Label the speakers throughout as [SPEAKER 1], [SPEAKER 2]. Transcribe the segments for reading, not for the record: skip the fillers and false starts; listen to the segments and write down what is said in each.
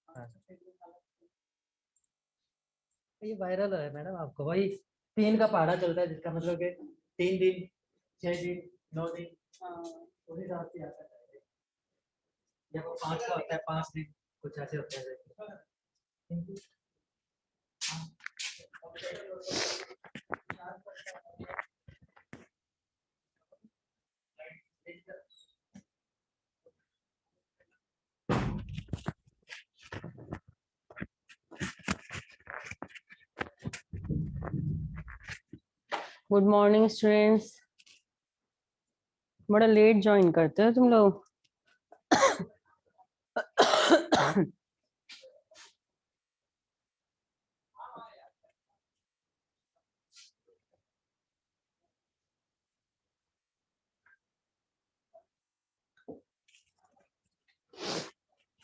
[SPEAKER 1] हाँ। ये वायरल है मैडम, आपको वही 3 का पहाड़ा चलता है, जिसका मतलब कि 3 दिन 6 दिन 9 दिन उस हिसाब से आता है। या वो 5 का होता है 5 दिन, कुछ ऐसे होते हैं।
[SPEAKER 2] Good morning students. बड़ा लेट ज्वाइन करते हो तुम लोग।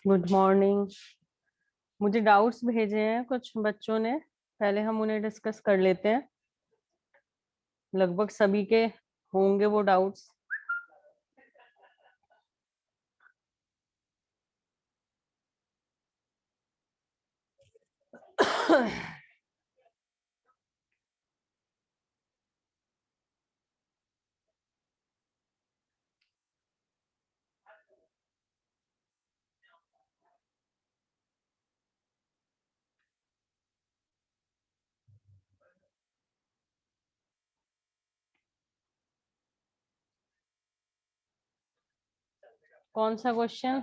[SPEAKER 2] Good morning. मुझे डाउट्स भेजे हैं कुछ बच्चों ने, पहले हम उन्हें डिस्कस कर लेते हैं। लगभग सभी के होंगे वो डाउट्स। कौन सा क्वेश्चन?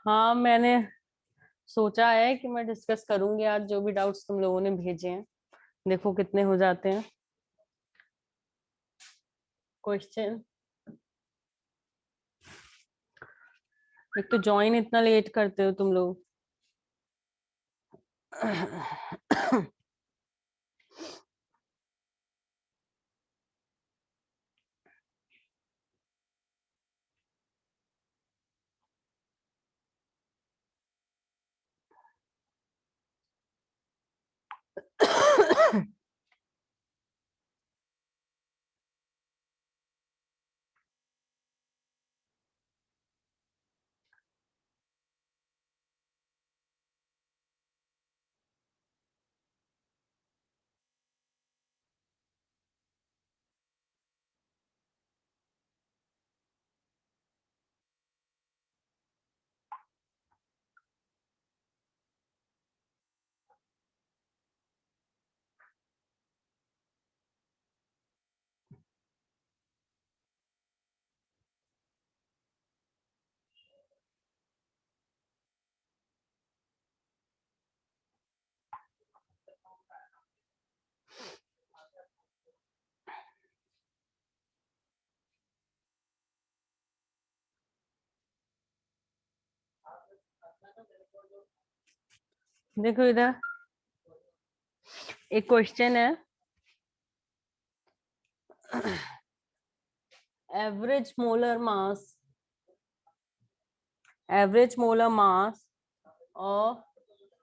[SPEAKER 2] हाँ, मैंने सोचा है कि मैं डिस्कस करूंगी आज जो भी डाउट्स तुम लोगों ने भेजे हैं। देखो कितने हो जाते हैं क्वेश्चन। एक तो ज्वाइन इतना लेट करते हो तुम लोग। देखो इधर एक क्वेश्चन है। Average molar mass of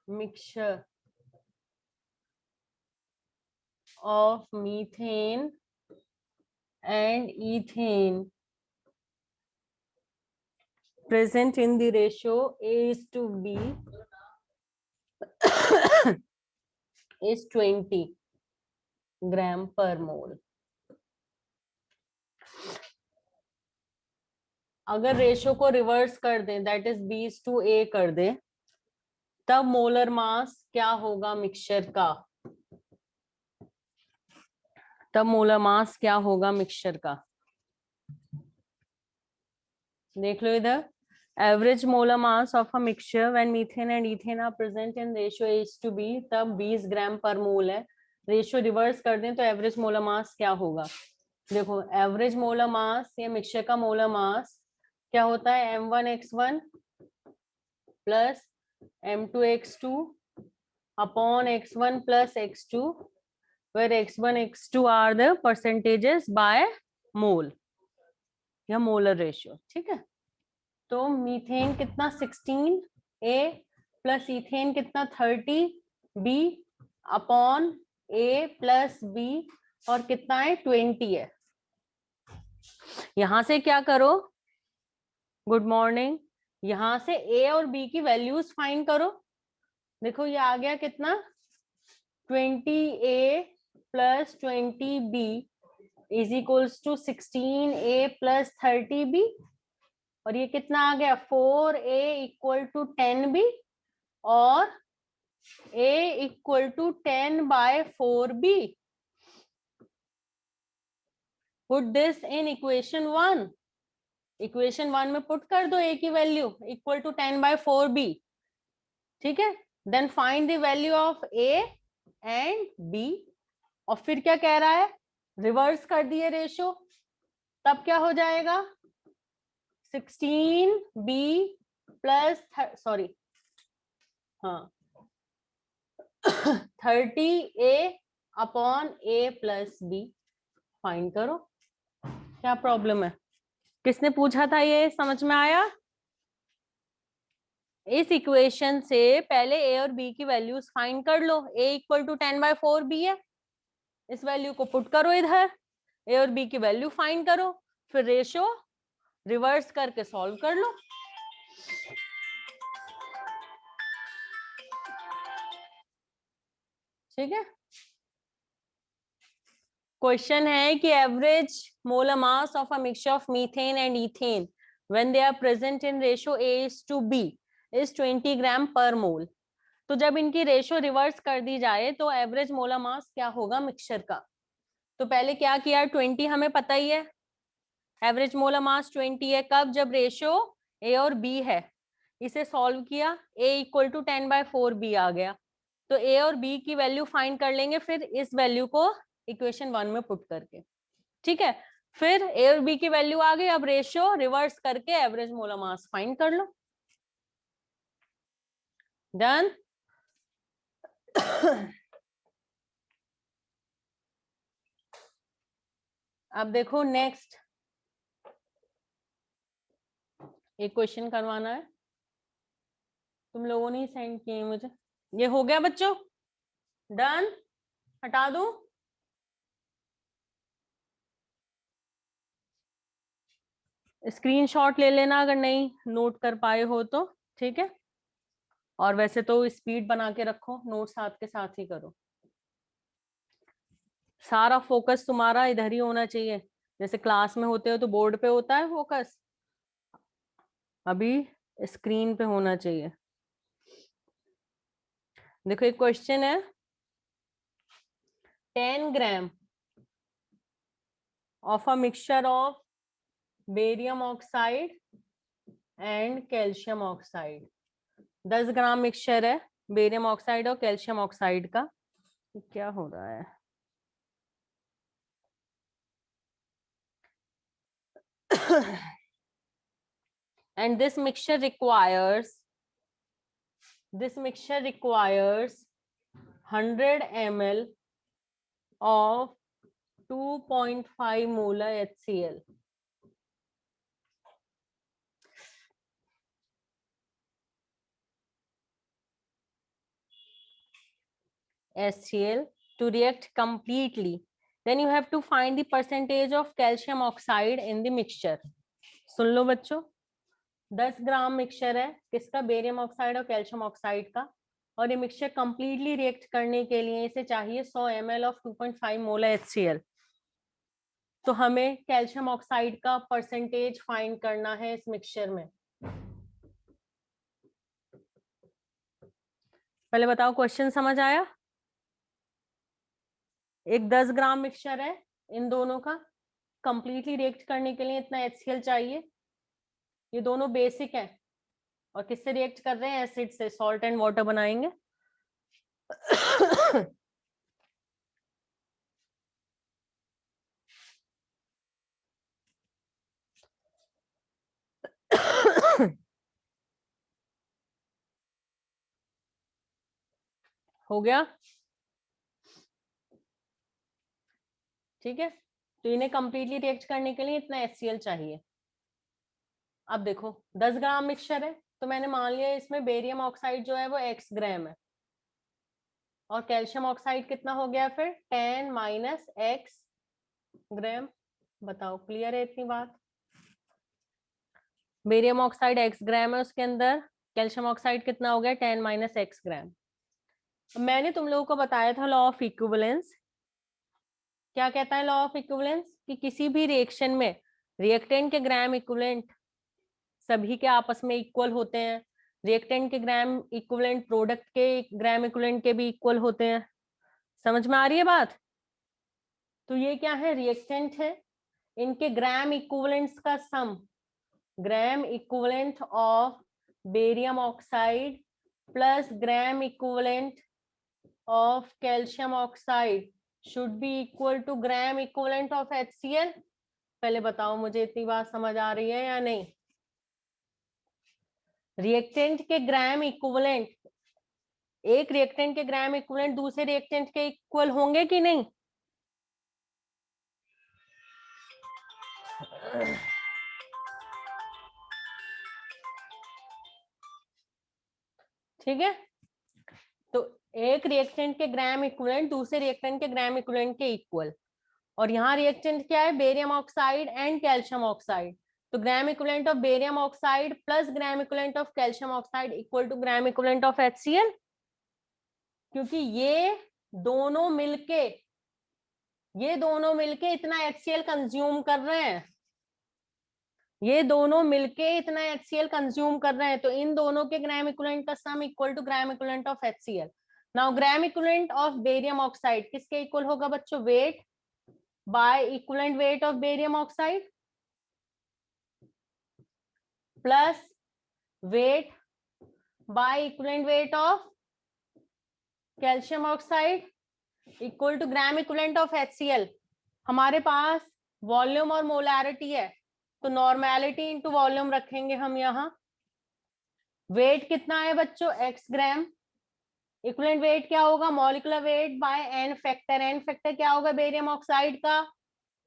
[SPEAKER 2] mixture of methane and ethane present in the ratio A is to B is 20 gram per mole. अगर रेशो को रिवर्स कर दें, that is B is to A कर दें, तब मोलर मास क्या होगा mixture का? देख लो इधर। Average molar mass of a mixture when methane and ethane are present in ratio H/B, तब 20 ग्राम पर मोल है। रेशियो रिवर्स कर दें तो एवरेज मोलर मास क्या होगा? देखो, एवरेज मोलर मास या मिक्सचर का मोलर मास क्या होता है? M1X1 plus M2X2 upon X1 plus X2, where X1 X2 are the percentages by mole या मोलर रेशियो। ठीक है, तो मीथेन कितना 16A प्लस इथेन कितना 30B upon A plus B, और कितना है 20 है। यहां से क्या करो, गुड मॉर्निंग, यहां से ए और बी की वैल्यूज फाइंड करो। देखो ये आ गया कितना, 20a plus 20b is equals to 16a plus 30b, और ये कितना आ गया, 4a इक्वल टू 10b और a equal to 10/4b। Put this in equation 1, equation 1 में पुट कर दो a की वैल्यू इक्वल टू 10/4b, ठीक है। Then find the value of a and b, और फिर क्या कह रहा है, रिवर्स कर दिए रेशो, तब क्या हो जाएगा, 16b प्लस सॉरी हाँ 30a upon a plus b, find करो। क्या प्रॉब्लम है, किसने पूछा था, ये समझ में आया। इस इक्वेशन से पहले a और b की वैल्यूज फाइंड कर लो, a इक्वल टू 10/4b है, इस वैल्यू को पुट करो इधर, a और b की वैल्यू फाइंड करो, फिर रेशो रिवर्स करके सॉल्व कर लो। ठीक है, क्वेश्चन है कि average molar mass of a mixture of methane and ethane when they are present in ratio A:B is 20 gram per mole. तो जब इनकी रेशियो रिवर्स कर दी जाए तो एवरेज मोलर मास क्या होगा मिक्सचर का। तो पहले क्या किया, 20 हमें पता ही है, एवरेज मोलर मास 20 है, कब, जब रेशियो A और B है। इसे सॉल्व किया, A इक्वल टू 10/4B आ गया, तो A और B की वैल्यू फाइंड कर लेंगे फिर इस वैल्यू को इक्वेशन 1 में पुट करके, ठीक है। फिर A और B की वैल्यू आ गई, अब रेशियो रिवर्स करके एवरेज मोलर मास फाइंड कर लो। डन। अब देखो नेक्स्ट एक क्वेश्चन करवाना है, तुम लोगों ने सेंड किए मुझे। ये हो गया बच्चों, डन, हटा दूं। स्क्रीनशॉट ले लेना अगर नहीं नोट कर पाए हो तो, ठीक है। और वैसे तो स्पीड बना के रखो, नोट साथ के साथ ही करो, सारा फोकस तुम्हारा इधर ही होना चाहिए। जैसे क्लास में होते हो तो बोर्ड पे होता है फोकस, अभी स्क्रीन पे होना चाहिए। देखो एक क्वेश्चन है, 10 gram of a mixture of barium oxide and calcium oxide. 10 gram mixture है बेरियम ऑक्साइड और कैल्शियम ऑक्साइड का। क्या हो रहा है, and this mixture requires 100 ml of 2.5 molar HCl. HCl to react completely. Then you have to find the percentage of calcium oxide in the mixture. सुन लो बच्चों, 10 ग्राम mixture है किसका, बेरियम ऑक्साइड और कैल्शियम ऑक्साइड का, और ये मिक्सचर कंप्लीटली रिएक्ट करने के लिए इसे चाहिए 100 ml ऑफ 2.5 मोलर HCl। तो हमें कैल्शियम ऑक्साइड का परसेंटेज फाइंड करना है इस मिक्सचर में। पहले बताओ क्वेश्चन समझ आया। एक 10 ग्राम मिक्सचर है इन दोनों का, कंप्लीटली रिएक्ट करने के लिए इतना HCl चाहिए। ये दोनों बेसिक है और किससे रिएक्ट कर रहे हैं, एसिड से, सॉल्ट एंड वाटर बनाएंगे। हो गया, ठीक है। तो इन्हें कंप्लीटली रिएक्ट करने के लिए इतना HCl चाहिए। अब देखो 10 ग्राम मिक्सचर है तो मैंने मान लिया इसमें बेरियम ऑक्साइड जो है वो x ग्राम है, और कैल्शियम ऑक्साइड कितना हो गया फिर 10 - x ग्राम। बताओ क्लियर है इतनी बात। बेरियम ऑक्साइड x ग्राम है उसके अंदर, कैल्शियम ऑक्साइड कितना हो गया 10 माइनस x ग्राम। मैंने तुम लोगों को बताया था लॉ ऑफ इक्विवेलेंस। क्या कहता है लॉ ऑफ इक्विवेलेंस? कि किसी भी रिएक्शन में रिएक्टेंट के ग्राम इक्विवेलेंट सभी के आपस में इक्वल होते हैं, रिएक्टेंट के ग्राम इक्विवेलेंट प्रोडक्ट के ग्राम इक्विवेलेंट के भी इक्वल होते हैं। समझ में आ रही है बात? तो ये क्या है? रिएक्टेंट है, इनके ग्राम इक्विवेलेंट्स का sum, gram equivalent of barium oxide plus gram equivalent of calcium oxide should be equal to gram equivalent of HCl। पहले बताओ मुझे इतनी बात समझ आ रही है या नहीं? रिएक्टेंट के ग्राम इक्विवेलेंट, एक रिएक्टेंट के ग्राम इक्विवेलेंट दूसरे रिएक्टेंट के इक्वल होंगे कि नहीं? ठीक है, तो एक रिएक्टेंट के ग्राम इक्विवेलेंट दूसरे रिएक्टेंट के ग्राम इक्विवेलेंट के इक्वल, और यहाँ रिएक्टेंट क्या है? Barium oxide and calcium oxide. तो gram equivalent of barium oxide plus gram equivalent of calcium oxide equal to gram equivalent of HCl, क्योंकि ये दोनों मिलके इतना HCl कंज्यूम कर रहे हैं, ये दोनों मिलके इतना HCl कंज्यूम कर रहे हैं, तो इन दोनों के ग्राम इक्विवेलेंट का sum equal to gram equivalent of HCl। Now gram equivalent of barium oxide किसके इक्वल होगा बच्चों? Weight by equivalent weight of barium oxide plus weight by equivalent weight of calcium oxide equal to gram equivalent of HCl। हमारे पास volume और molarity है, तो normality into volume रखेंगे हम यहाँ। वेट कितना है बच्चों? x ग्राम। इक्विवेलेंट वेट क्या होगा? Molecular weight bye n factor. n factor क्या होगा बेरियम ऑक्साइड का?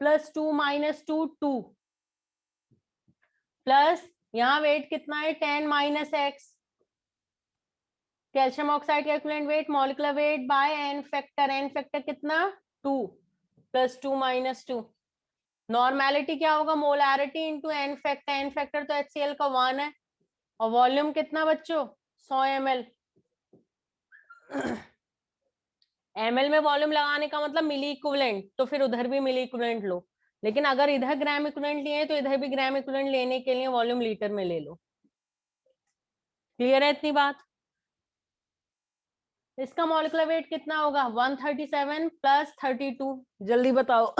[SPEAKER 2] +2 - 2 2 प्लस यहाँ वेट कितना है? 10 माइनस x। कैल्शियम ऑक्साइड का equivalent weight molecular weight bye n factor. n factor कितना? 2 +2 - 2। नॉर्मेलिटी क्या होगा? Molarity into n factor. n factor तो HCl का 1 है, और वॉल्यूम कितना बच्चों? 100 ml। ml में वॉल्यूम लगाने का मतलब मिली इक्विवेलेंट, तो फिर उधर भी मिली इक्विवेलेंट लो, लेकिन अगर इधर ग्राम इक्विवेलेंट लिए तो इधर भी ग्राम इक्विवेलेंट लेने के लिए वॉल्यूम लीटर में ले लो। क्लियर है इतनी बात? इसका मॉलिक्यूलर वेट कितना होगा? 137 + 32, जल्दी बताओ।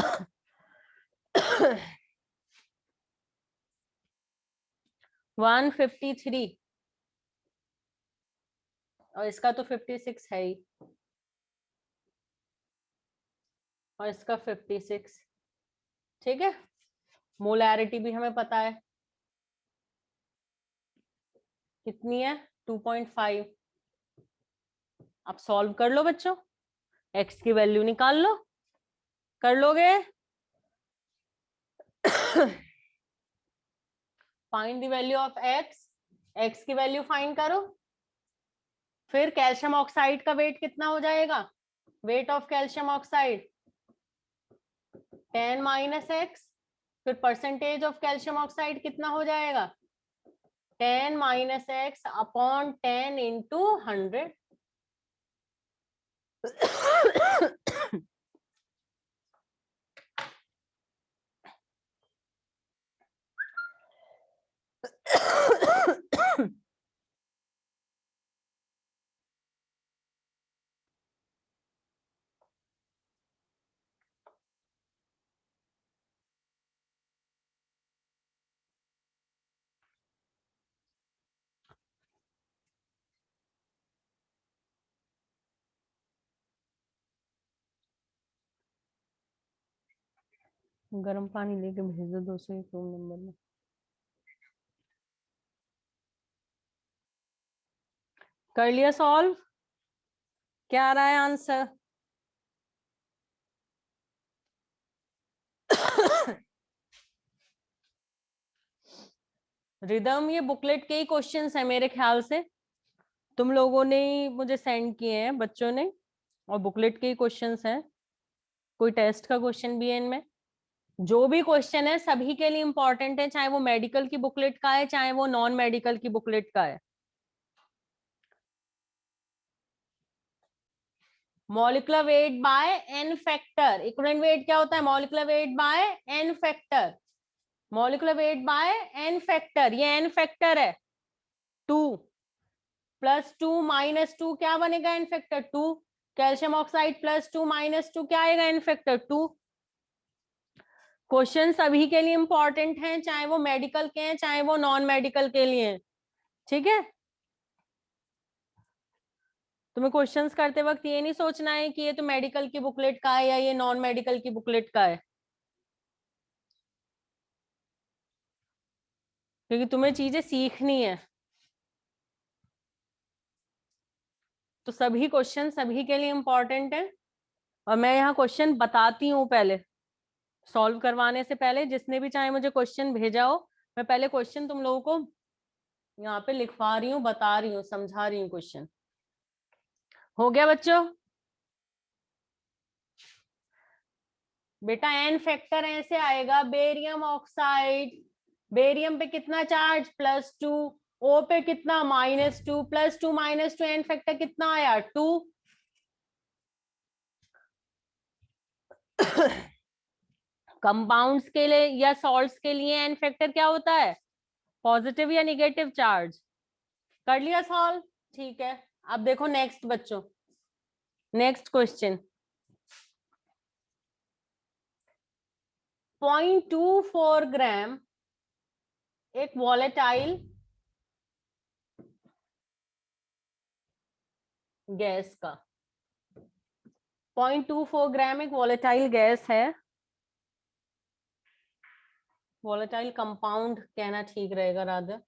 [SPEAKER 2] 153, और इसका तो 56 है ही, और इसका 56। ठीक है, मोलैरिटी भी हमें पता है कितनी है? 2.5। अब सॉल्व कर लो बच्चों, x की वैल्यू निकाल लो। कर लोगे? Find the value of x की वैल्यू फाइंड करो। फिर कैल्शियम ऑक्साइड का वेट कितना हो जाएगा? Wait of calcium oxide 10 minus x। फिर परसेंटेज ऑफ कैल्शियम ऑक्साइड कितना हो जाएगा? 10 माइनस x अपॉन 10 इंटू 100। गर्म पानी लेके भेज दो 201 रूम नंबर में। कर लिया सॉल्व? क्या आ रहा है आंसर? रिदम, ये बुकलेट के ही क्वेश्चंस है मेरे ख्याल से, तुम लोगों ने ही मुझे सेंड किए हैं बच्चों ने, और बुकलेट के ही क्वेश्चंस हैं, कोई टेस्ट का क्वेश्चन भी है इनमें? जो भी क्वेश्चन है सभी के लिए इंपॉर्टेंट है, चाहे वो मेडिकल की बुकलेट का है चाहे वो नॉन मेडिकल की बुकलेट का है। Molecular weight by n factor, equivalent weight क्या होता है? Molecular weight by n factor, molecular weight by n factor, ये एन फैक्टर है 2 प्लस 2 माइनस 2 क्या बनेगा? N factor 2। Calcium oxide plus 2 minus 2 क्या आएगा? N factor 2। क्वेश्चन सभी के लिए इंपॉर्टेंट हैं, चाहे वो मेडिकल के हैं चाहे वो नॉन मेडिकल के लिए हैं, ठीक है। तुम्हें क्वेश्चंस करते वक्त ये नहीं सोचना है कि ये तो मेडिकल की बुकलेट का है या ये नॉन मेडिकल की बुकलेट का है, क्योंकि तुम्हें चीजें सीखनी है। तो सभी क्वेश्चन सभी के लिए इंपॉर्टेंट है, और मैं यहाँ क्वेश्चन बताती हूँ पहले, सॉल्व करवाने से पहले जिसने भी चाहे मुझे क्वेश्चन भेजा हो, मैं पहले क्वेश्चन तुम लोगों को यहाँ पे लिखवा रही हूँ, बता रही हूँ, समझा रही हूँ क्वेश्चन। हो गया बच्चों? बेटा एन फैक्टर ऐसे आएगा, बेरियम ऑक्साइड, बेरियम पे कितना चार्ज? +2, ओ पे कितना? -2, +2 -2 एन फैक्टर कितना आया? 2। कंपाउंड्स के लिए या सॉल्ट्स के लिए एन फैक्टर क्या होता है? पॉजिटिव या निगेटिव चार्ज। कर लिया सॉल्व? ठीक है। अब देखो नेक्स्ट बच्चों, नेक्स्ट क्वेश्चन। 0.24 ग्राम एक वॉलेटाइल गैस का, 0.24 ग्राम एक वॉलेटाइल गैस है, वॉलेटाइल कंपाउंड कहना ठीक रहेगा राधर,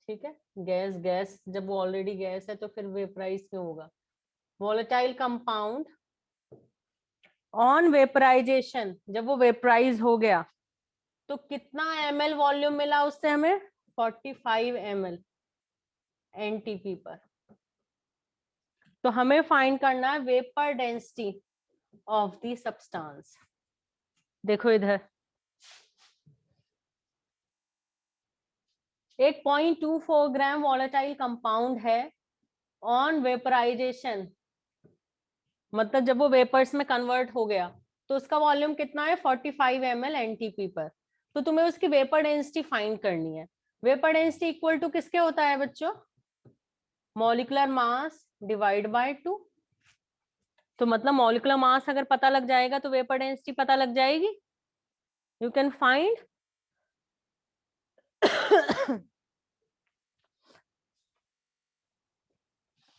[SPEAKER 2] ठीक है। गैस गैस जब वो ऑलरेडी गैस है तो फिर वेपराइज क्यों होगा? वॉलेटाइल कंपाउंड ऑन वेपराइजेशन, जब वो वेपराइज हो गया तो कितना ml वॉल्यूम मिला उससे हमें? 45 ml एनटीपी पर। तो हमें फाइंड करना है vapour density of the substance. देखो इधर एक 0.24 ग्राम वॉलेटाइल कंपाउंड है ऑन वेपराइजेशन, मतलब जब वो वेपर्स में कन्वर्ट हो गया तो उसका वॉल्यूम कितना है? 45 ml एनटीपी पर। तो तुम्हें उसकी वेपर डेंसिटी फाइंड करनी है। वेपर डेंसिटी इक्वल टू किसके होता है बच्चों? Molecular mass divide by 2। तो मतलब मॉलिक्यूलर मास अगर पता लग जाएगा तो वेपर डेंसिटी पता लग जाएगी। यू कैन फाइंड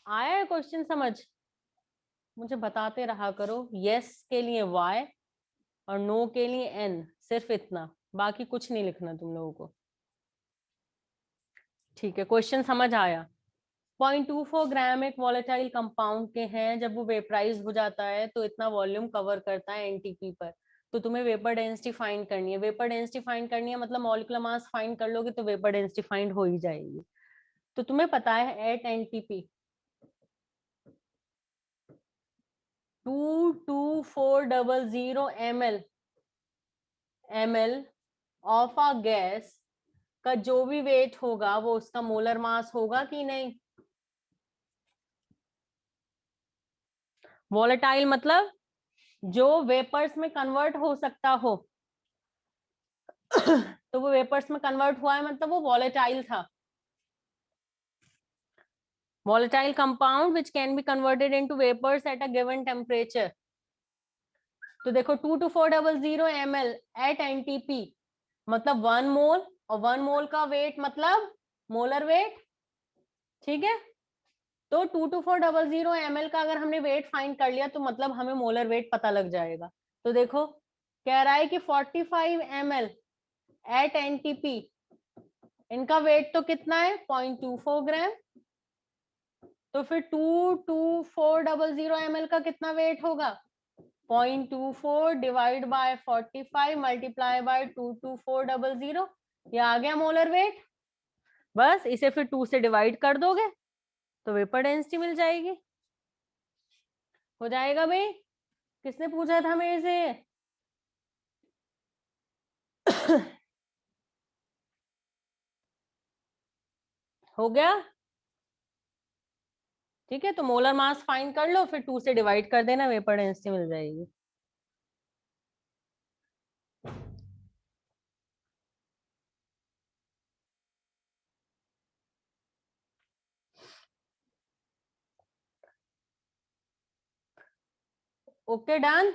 [SPEAKER 2] आया है क्वेश्चन समझ? मुझे बताते रहा करो, यस के लिए y और नो के लिए n, सिर्फ इतना, बाकी कुछ नहीं लिखना तुम लोगों को, ठीक है। क्वेश्चन समझ आया? 0.24 ग्राम एक वॉलेटाइल कंपाउंड के हैं, जब वो वेपराइज हो जाता है तो इतना वॉल्यूम कवर करता है एनटीपी पर। तो तुम्हें वेपर डेंसिटी फाइंड करनी है, वेपर डेंसिटी फाइंड करनी है मतलब मॉलिक्यूलर मास फाइंड कर लोगे तो वेपर डेंसिटी फाइंड हो ही जाएगी। तो तुम्हें पता है at NTP 22400 ml of a gas का जो भी वेट होगा वो उसका मोलर मास होगा कि नहीं? वॉलेटाइल मतलब जो वेपर्स में कन्वर्ट हो सकता हो तो वो वेपर्स में कन्वर्ट हुआ है मतलब वो वॉलेटाइल था। volatile compound which can be converted into vapors at a given temperature। तो देखो 22400 ml at NTP मतलब 1 मोल, और 1 मोल का वेट मतलब मोलर वेट, ठीक है। तो 22400 ml का अगर हमने वेट फाइंड कर लिया तो मतलब हमें मोलर वेट पता लग जाएगा। तो देखो कह रहा है कि 45 ml at NTP, इनका वेट तो कितना है? 0.24 ग्राम। तो फिर 22400 ml का कितना वेट होगा? 0.24 डिवाइड बाय 45 मल्टीप्लाई बाय 22400, ये आ गया मोलर वेट। बस इसे फिर 2 से डिवाइड कर दोगे तो वेपर डेंसिटी मिल जाएगी। हो जाएगा भाई? किसने पूछा था मेरे से? हो गया? ठीक है, तो मोलर मास फाइंड कर लो, फिर 2 से डिवाइड कर देना, वेपर डेंसिटी मिल जाएगी। Okay done.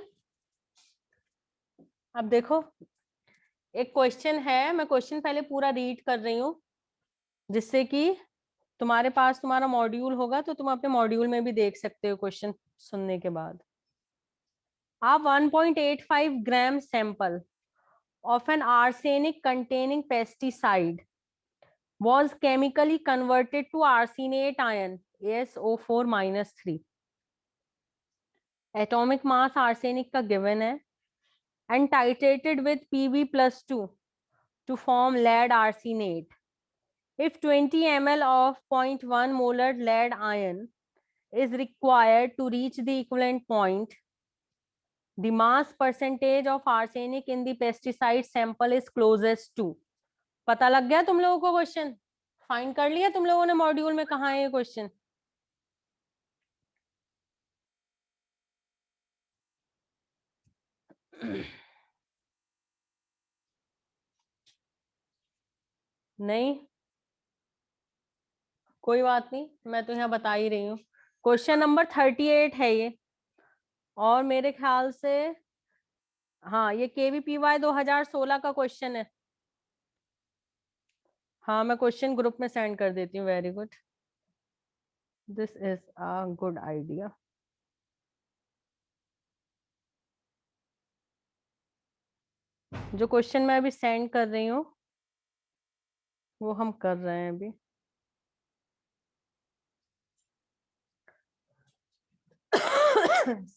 [SPEAKER 2] अब देखो एक क्वेश्चन है, मैं क्वेश्चन पहले पूरा रीड कर रही हूँ जिससे कि तुम्हारे पास तुम्हारा मॉड्यूल होगा तो तुम अपने मॉड्यूल में भी देख सकते हो क्वेश्चन सुनने के बाद। A 1.85 gram sample of an arsenic containing pesticide was chemically converted to arsenate ion AsO4-3. Atomic mass arsenic का given है and titrated with Pb+2 to form lead arsenate. If 20 ml of 0.1 molar lead ion is required to reach the equivalent point, the mass percentage of arsenic in the pesticide sample is closest to. पता लग गया तुम लोगों को question? Find कर लिया तुम लोगों ने मॉड्यूल में? कहाँ है ये क्वेश्चन? नहीं, कोई बात नहीं, मैं तो यहाँ बता ही रही हूँ। क्वेश्चन नंबर 38 है ये, और मेरे ख्याल से हाँ ये KVPY 2016 का क्वेश्चन है। हाँ मैं क्वेश्चन ग्रुप में सेंड कर देती हूँ। Very good, this is a good idea. जो क्वेश्चन मैं अभी सेंड कर रही हूँ वो हम कर रहे हैं अभी।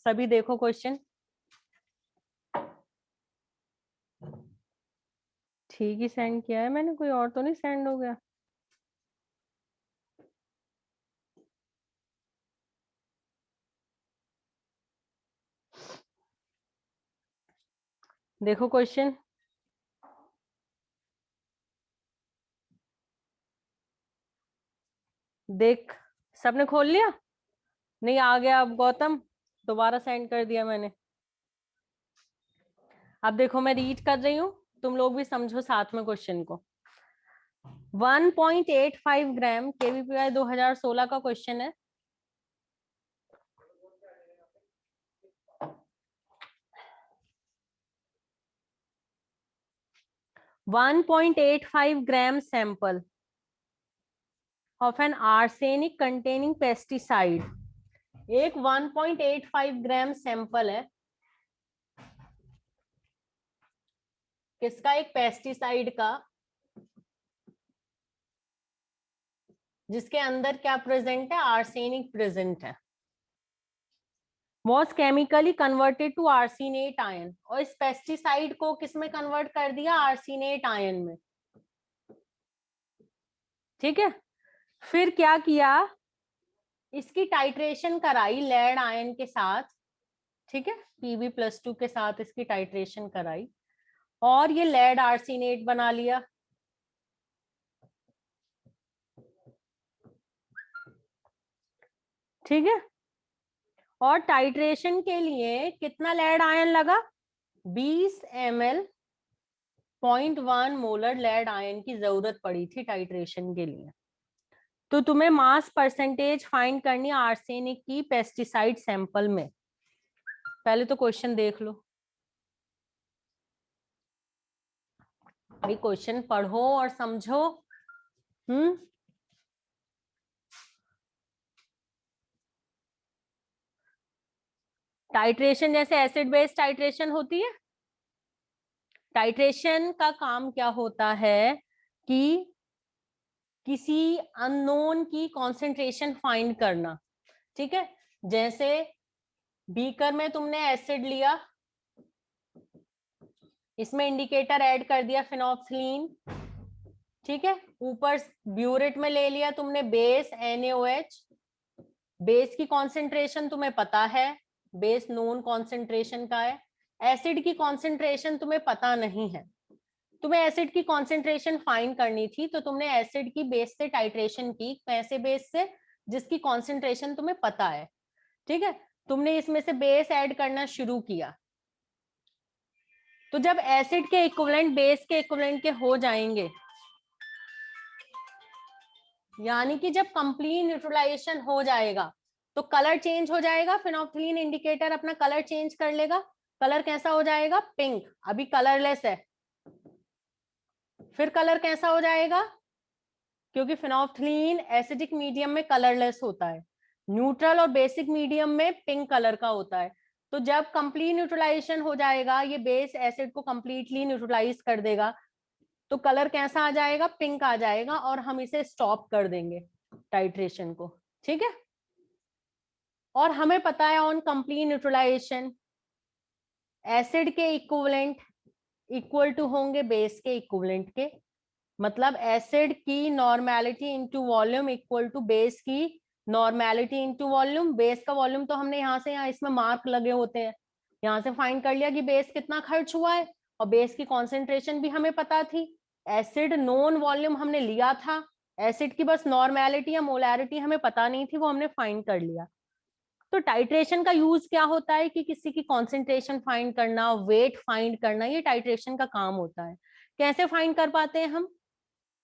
[SPEAKER 2] सभी देखो क्वेश्चन। ठीक ही सेंड किया है मैंने, कोई और तो नहीं सेंड हो गया? देखो क्वेश्चन। देख, सबने खोल लिया? नहीं आ गया? अब गौतम दोबारा सेंड कर दिया मैंने। अब देखो मैं रीड कर रही हूँ, तुम लोग भी समझो साथ में क्वेश्चन को। 1.85 ग्राम KVPY 2016 का क्वेश्चन है। One 1.85 gram sample of an arsenic containing pesticide. एक 1.85 ग्राम सैंपल है किसका? एक पेस्टिसाइड का, जिसके अंदर क्या प्रेजेंट है? आर्सेनिक प्रेजेंट है। Was chemically converted to arsenate ion, और इस पेस्टिसाइड को किस में कन्वर्ट कर दिया? आर्सेनेट आयन में। ठीक है, फिर क्या किया? इसकी टाइट्रेशन कराई लेड आयन के साथ। ठीक है, Pb+2 के साथ इसकी टाइट्रेशन कराई और ये लेड आर्सेनेट बना लिया। ठीक है, और टाइट्रेशन के लिए कितना लेड आयन लगा? 20 ml 0.1 मोलर लेड आयन की जरूरत पड़ी थी टाइट्रेशन के लिए। तो तुम्हें मास परसेंटेज फाइंड करनी है आर्सेनिक की पेस्टिसाइड सैंपल में। पहले तो क्वेश्चन देख लो भाई, क्वेश्चन पढ़ो और समझो। टाइट्रेशन जैसे एसिड बेस टाइट्रेशन होती है। टाइट्रेशन का काम क्या होता है कि किसी अननोन की कॉन्सेंट्रेशन फाइंड करना। ठीक है, जैसे बीकर में तुमने एसिड लिया, इसमें इंडिकेटर ऐड कर दिया फिनोक्सिलीन। ठीक है, ऊपर ब्यूरेट में ले लिया तुमने बेस NaOH। बेस की कॉन्सेंट्रेशन तुम्हें पता है, बेस नोन कॉन्सेंट्रेशन का है। एसिड की कॉन्सेंट्रेशन तुम्हें पता नहीं है, तुम्हें एसिड की कॉन्सेंट्रेशन फाइंड करनी थी, तो तुमने एसिड की बेस से टाइट्रेशन की, कैसे बेस से, जिसकी कॉन्सेंट्रेशन तुम्हें पता है, ठीक है। तुमने इसमें से बेस ऐड करना शुरू किया, तो जब एसिड के इक्विवेलेंट बेस के इक्विवेलेंट के हो जाएंगे, यानी कि जब कंप्लीट न्यूट्रलाइजेशन हो जाएगा, तो कलर चेंज हो जाएगा, फिनोल्फथालीन इंडिकेटर अपना कलर चेंज कर लेगा। कलर कैसा हो जाएगा? पिंक, अभी कलरलेस है। फिर कलर कैसा हो जाएगा? क्योंकि फिनोल्फथालीन एसिडिक मीडियम में कलरलेस होता है, न्यूट्रल और बेसिक मीडियम में पिंक कलर का होता है। तो जब कंप्लीट न्यूट्रलाइजेशन हो जाएगा, ये बेस एसिड को कंप्लीटली न्यूट्रलाइज कर देगा, तो कलर कैसा आ जाएगा? पिंक आ जाएगा, और हम इसे स्टॉप कर देंगे टाइट्रेशन को, ठीक है। और हमें पता है ऑन कंप्लीट न्यूट्रलाइजेशन एसिड के इक्विवेलेंट इक्वल टू होंगे बेस के इक्विवेलेंट के, मतलब एसिड की normality into volume equal to base की नॉर्मेलिटी इनटू वॉल्यूम। बेस का वॉल्यूम तो हमने यहाँ से, यहाँ इसमें मार्क लगे होते हैं, यहाँ से फाइंड कर लिया कि बेस कितना खर्च हुआ है, और बेस की कॉन्सेंट्रेशन भी हमें पता थी। एसिड नॉन वॉल्यूम हमने लिया था, एसिड की बस नॉर्मेलिटी या मोलैरिटी हमें पता नहीं थी, वो हमने फाइंड कर लिया। तो टाइट्रेशन का यूज क्या होता है कि किसी की कॉन्सेंट्रेशन फाइंड करना, वेट फाइंड करना, ये टाइट्रेशन का काम होता है। कैसे फाइंड कर पाते हैं हम?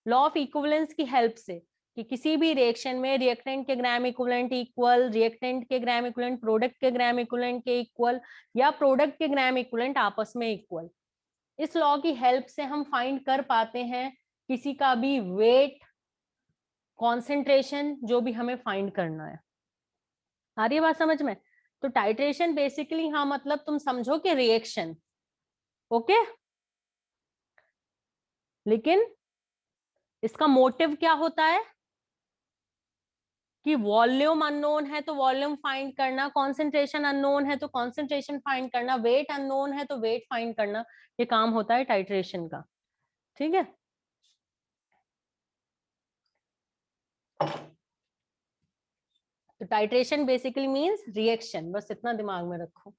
[SPEAKER 2] लॉ ऑफ इक्विवेलेंस की हेल्प से, कि किसी भी रिएक्शन में रिएक्टेंट के ग्राम इक्विवेलेंट इक्वल, रिएक्टेंट के ग्राम इक्विवेलेंट प्रोडक्ट के ग्राम इक्विवेलेंट के इक्वल, या प्रोडक्ट के ग्राम इक्विवेलेंट आपस में इक्वल। इस लॉ की हेल्प से हम फाइंड कर पाते हैं किसी का भी वेट, कॉन्सेंट्रेशन, जो भी हमें फाइंड करना है। आ रही है बात समझ में? तो टाइट्रेशन बेसिकली, हाँ मतलब तुम समझो कि रिएक्शन, ओके। लेकिन इसका मोटिव क्या होता है कि वॉल्यूम अननोन है तो वॉल्यूम फाइंड करना, कॉन्सेंट्रेशन अननोन है तो कॉन्सेंट्रेशन फाइंड करना, वेट अननोन है तो वेट फाइंड करना। ये काम होता है टाइट्रेशन का, ठीक है। तो टाइट्रेशन बेसिकली मींस रिएक्शन, बस इतना दिमाग में रखो।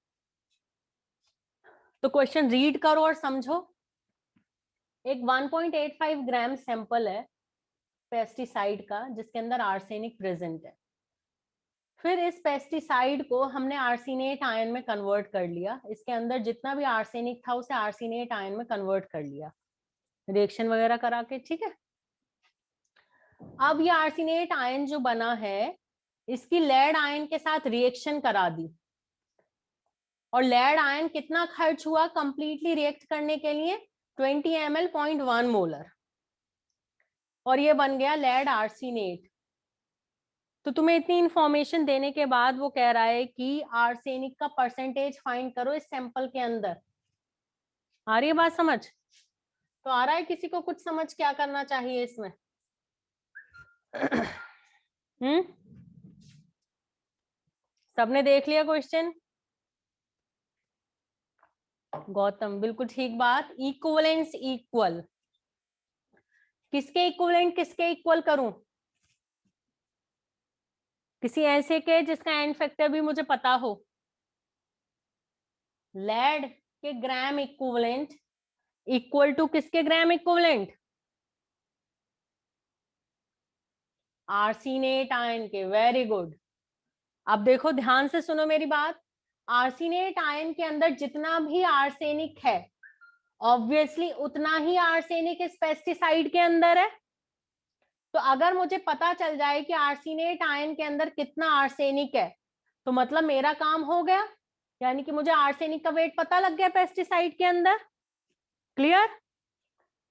[SPEAKER 2] तो क्वेश्चन रीड करो और समझो। एक 1.85 ग्राम सैंपल है पेस्टिसाइड का, जिसके अंदर आर्सेनिक प्रेजेंट है। फिर इस पेस्टिसाइड को हमने आर्सेनेट आयन में कन्वर्ट कर लिया, इसके अंदर जितना भी आर्सेनिक था उसे आर्सेनेट आयन में कन्वर्ट कर लिया रिएक्शन वगैरह करा के, ठीक है। अब ये आर्सेनेट आयन जो बना है, इसकी लेड आयन के साथ रिएक्शन करा दी, और लेड आयन कितना खर्च हुआ कंप्लीटली रिएक्ट करने के लिए? 20 ml 0.1 मोलर, और ये बन गया लेड आर्सेनेट। तो तुम्हें इतनी इंफॉर्मेशन देने के बाद वो कह रहा है कि आर्सेनिक का परसेंटेज फाइंड करो इस सैंपल के अंदर। आ रही है बात समझ? तो आ रहा है किसी को कुछ समझ क्या करना चाहिए इसमें? सबने देख लिया क्वेश्चन? गौतम बिल्कुल ठीक बात। इक्विवेलेंस इक्वल, किसके इक्विवेलेंट किसके इक्वल करूं? किसी ऐसे के जिसका एन फैक्टर भी मुझे पता हो। लेड के ग्राम इक्विवेलेंट इक्वल टू किसके ग्राम इक्विवेलेंट? आर्सेनेट आयन के। Very good. अब देखो ध्यान से सुनो मेरी बात। आर्सेनेट आयन के अंदर जितना भी आर्सेनिक है, ऑब्वियसली उतना ही आर्सेनिक इस पेस्टिसाइड के अंदर है। तो अगर मुझे पता चल जाए कि आर्सेनेट आयन के अंदर कितना आर्सेनिक है, तो मतलब मेरा काम हो गया, यानी कि मुझे आर्सेनिक का वेट पता लग गया पेस्टिसाइड के अंदर। क्लियर?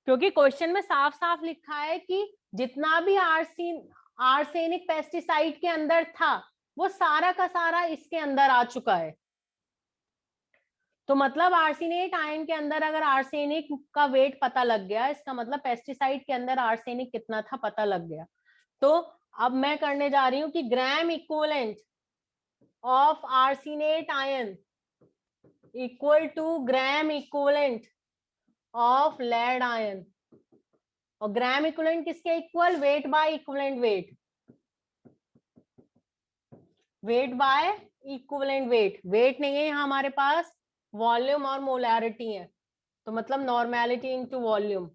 [SPEAKER 2] क्योंकि क्वेश्चन में साफ साफ लिखा है कि जितना भी आर्सेनिक पेस्टिसाइड के अंदर था, वो सारा का सारा इसके अंदर आ चुका है। तो मतलब आर्सेनेट आयन के अंदर अगर आर्सेनिक का वेट पता लग गया, इसका मतलब पेस्टिसाइड के अंदर आर्सेनिक कितना था पता लग गया। तो अब मैं करने जा रही हूं कि gram equivalent of arsenate ion equal to gram equivalent of lead ion. और ग्राम इक्विवेलेंट किसके equal? Weight by equivalent weight, weight by equivalent weight. Weight नहीं है यहाँ हमारे पास, वॉल्यूम और मोलैरिटी है। तो मतलब normality into volume.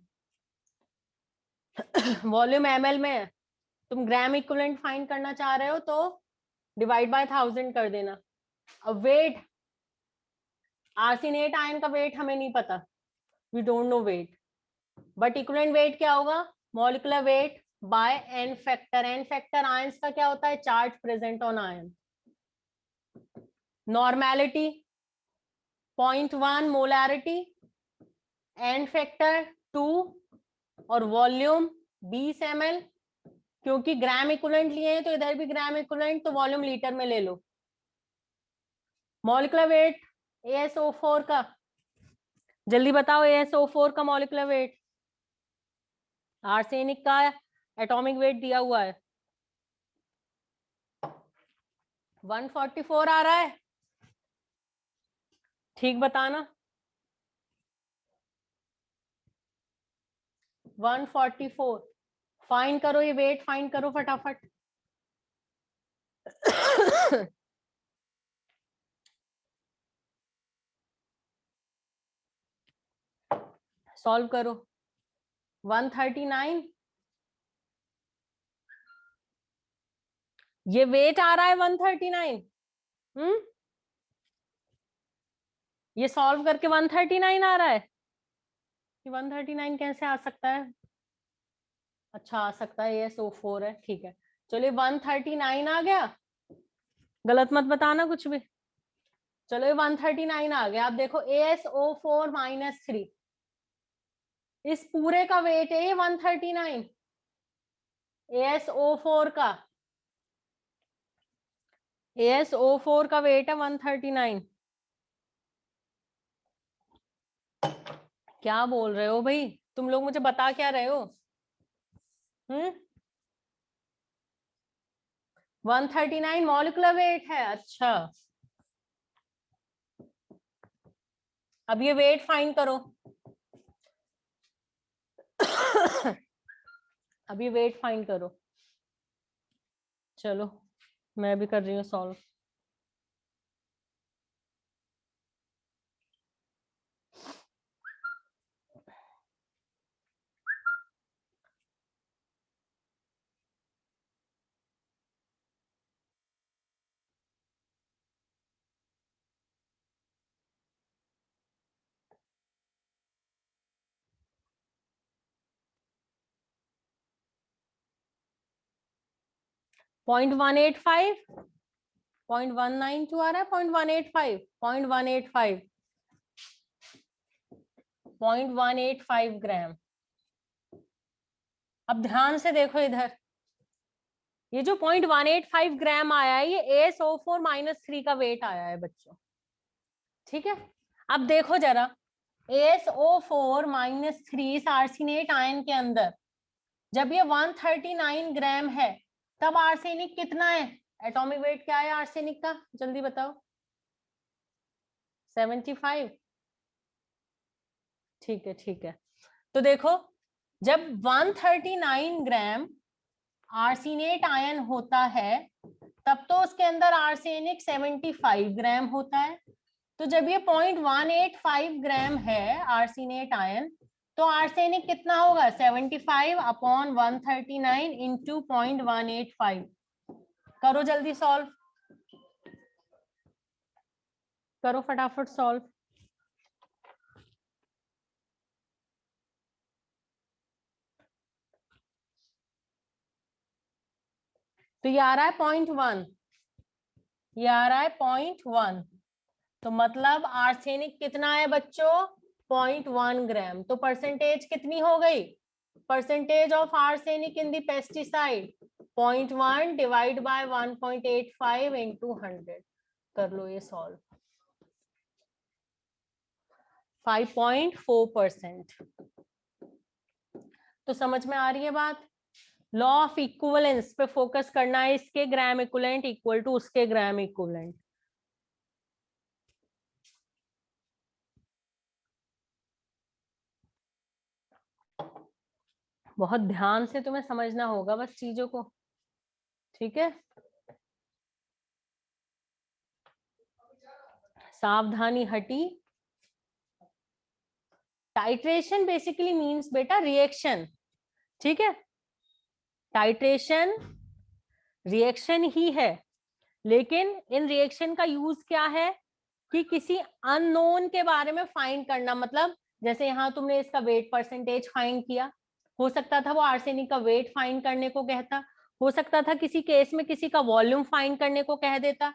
[SPEAKER 2] Volume ml में है, तुम ग्राम इक्विवेलेंट फाइंड करना चाह रहे हो तो डिवाइड बाय 1000 कर देना। अब वेट, आर्सेनेट आयन का वेट हमें नहीं पता, we don't know weight, but equivalent weight क्या होगा, molecular weight by n factor. N factor ions का क्या होता है, charge present on ion. Normality 0.1 molarity, n factor 2 और वॉल्यूम 20 ml। क्योंकि ग्राम इक्विवेलेंट लिए हैं तो इधर भी ग्राम इक्विवेलेंट, तो वॉल्यूम लीटर में ले लो। मॉलिक्यूलर वेट ASO4 का, जल्दी बताओ ASO4 का मॉलिक्यूलर वेट। आर्सेनिक का एटॉमिक वेट दिया हुआ है 144 आ रहा है, ठीक बताना। 144 फाइंड करो, ये वेट फाइंड करो फटाफट। सॉल्व करो। 139, ये वेट आ रहा है 139। ये सॉल्व करके 139 आ रहा है। ये 139 कैसे आ सकता है, अच्छा आ सकता है, ये SO4 है, ठीक है। चलिए 139 आ गया, गलत मत बताना कुछ भी। चलो ये 139 आ गया। आप देखो ASO4 -3, इस पूरे का वेट है 139। ASO4 का, ASO4 का वेट है 139। क्या बोल रहे हो भाई, तुम लोग मुझे बता क्या रहे हो? 139 मॉलिक्यूलर वेट है, अच्छा। अब ये वेट फाइंड करो। अब ये वेट फाइंड करो। चलो मैं भी कर रही हूँ सॉल्व। पॉइंट 185, 0.192 आ रहा है, 0.185, 0.185, 0.185 ग्राम। अब ध्यान से देखो इधर, ये जो 0.185 ग्राम आया है ये ASO4 -3 का वेट आया है बच्चों, ठीक है। अब देखो जरा, ASO4 -3 आर्सेनेट आयन के अंदर जब ये 139 ग्राम है, तब आर्सेनिक कितना है, एटॉमिक वेट क्या है आर्सेनिक का, जल्दी बताओ। 75, ठीक है ठीक है। तो देखो जब 139 ग्राम आर्सेनेट आयन होता है तब तो उसके अंदर आर्सेनिक 75 ग्राम होता है। तो जब ये 0.185 ग्राम है आर्सेनेट आयन, तो आर्सेनिक कितना होगा, 75 अपॉन 139 इंटू 0.185। करो जल्दी सॉल्व, करो फटाफट सॉल्व। तो ये आ रहा है 0.1, ये आ रहा है 0.1, तो मतलब आर्सेनिक कितना है बच्चों, 0.1 ग्राम। तो परसेंटेज कितनी हो गई, percentage of arsenic in the pesticide 0.1 divide by 1.85 into 100। कर लो ये सॉल्व। 5.4%। तो समझ में आ रही है बात। लॉ ऑफ इक्विवेलेंस पे फोकस करना है, इसके ग्राम इक्विवेलेंट इक्वल टू उसके ग्राम इक्विवेलेंट। बहुत ध्यान से तुम्हें समझना होगा बस चीजों को, ठीक है। सावधानी हटी, टाइट्रेशन बेसिकली मीन्स बेटा रिएक्शन, ठीक है, टाइट्रेशन रिएक्शन ही है, लेकिन इन रिएक्शन का यूज क्या है कि किसी अननोन के बारे में फाइंड करना, मतलब जैसे यहाँ तुमने इसका वेट परसेंटेज फाइंड किया, हो सकता था वो आर्सेनिक का वेट फाइंड करने को कहता, हो सकता था किसी केस में किसी का वॉल्यूम फाइंड करने को कह देता,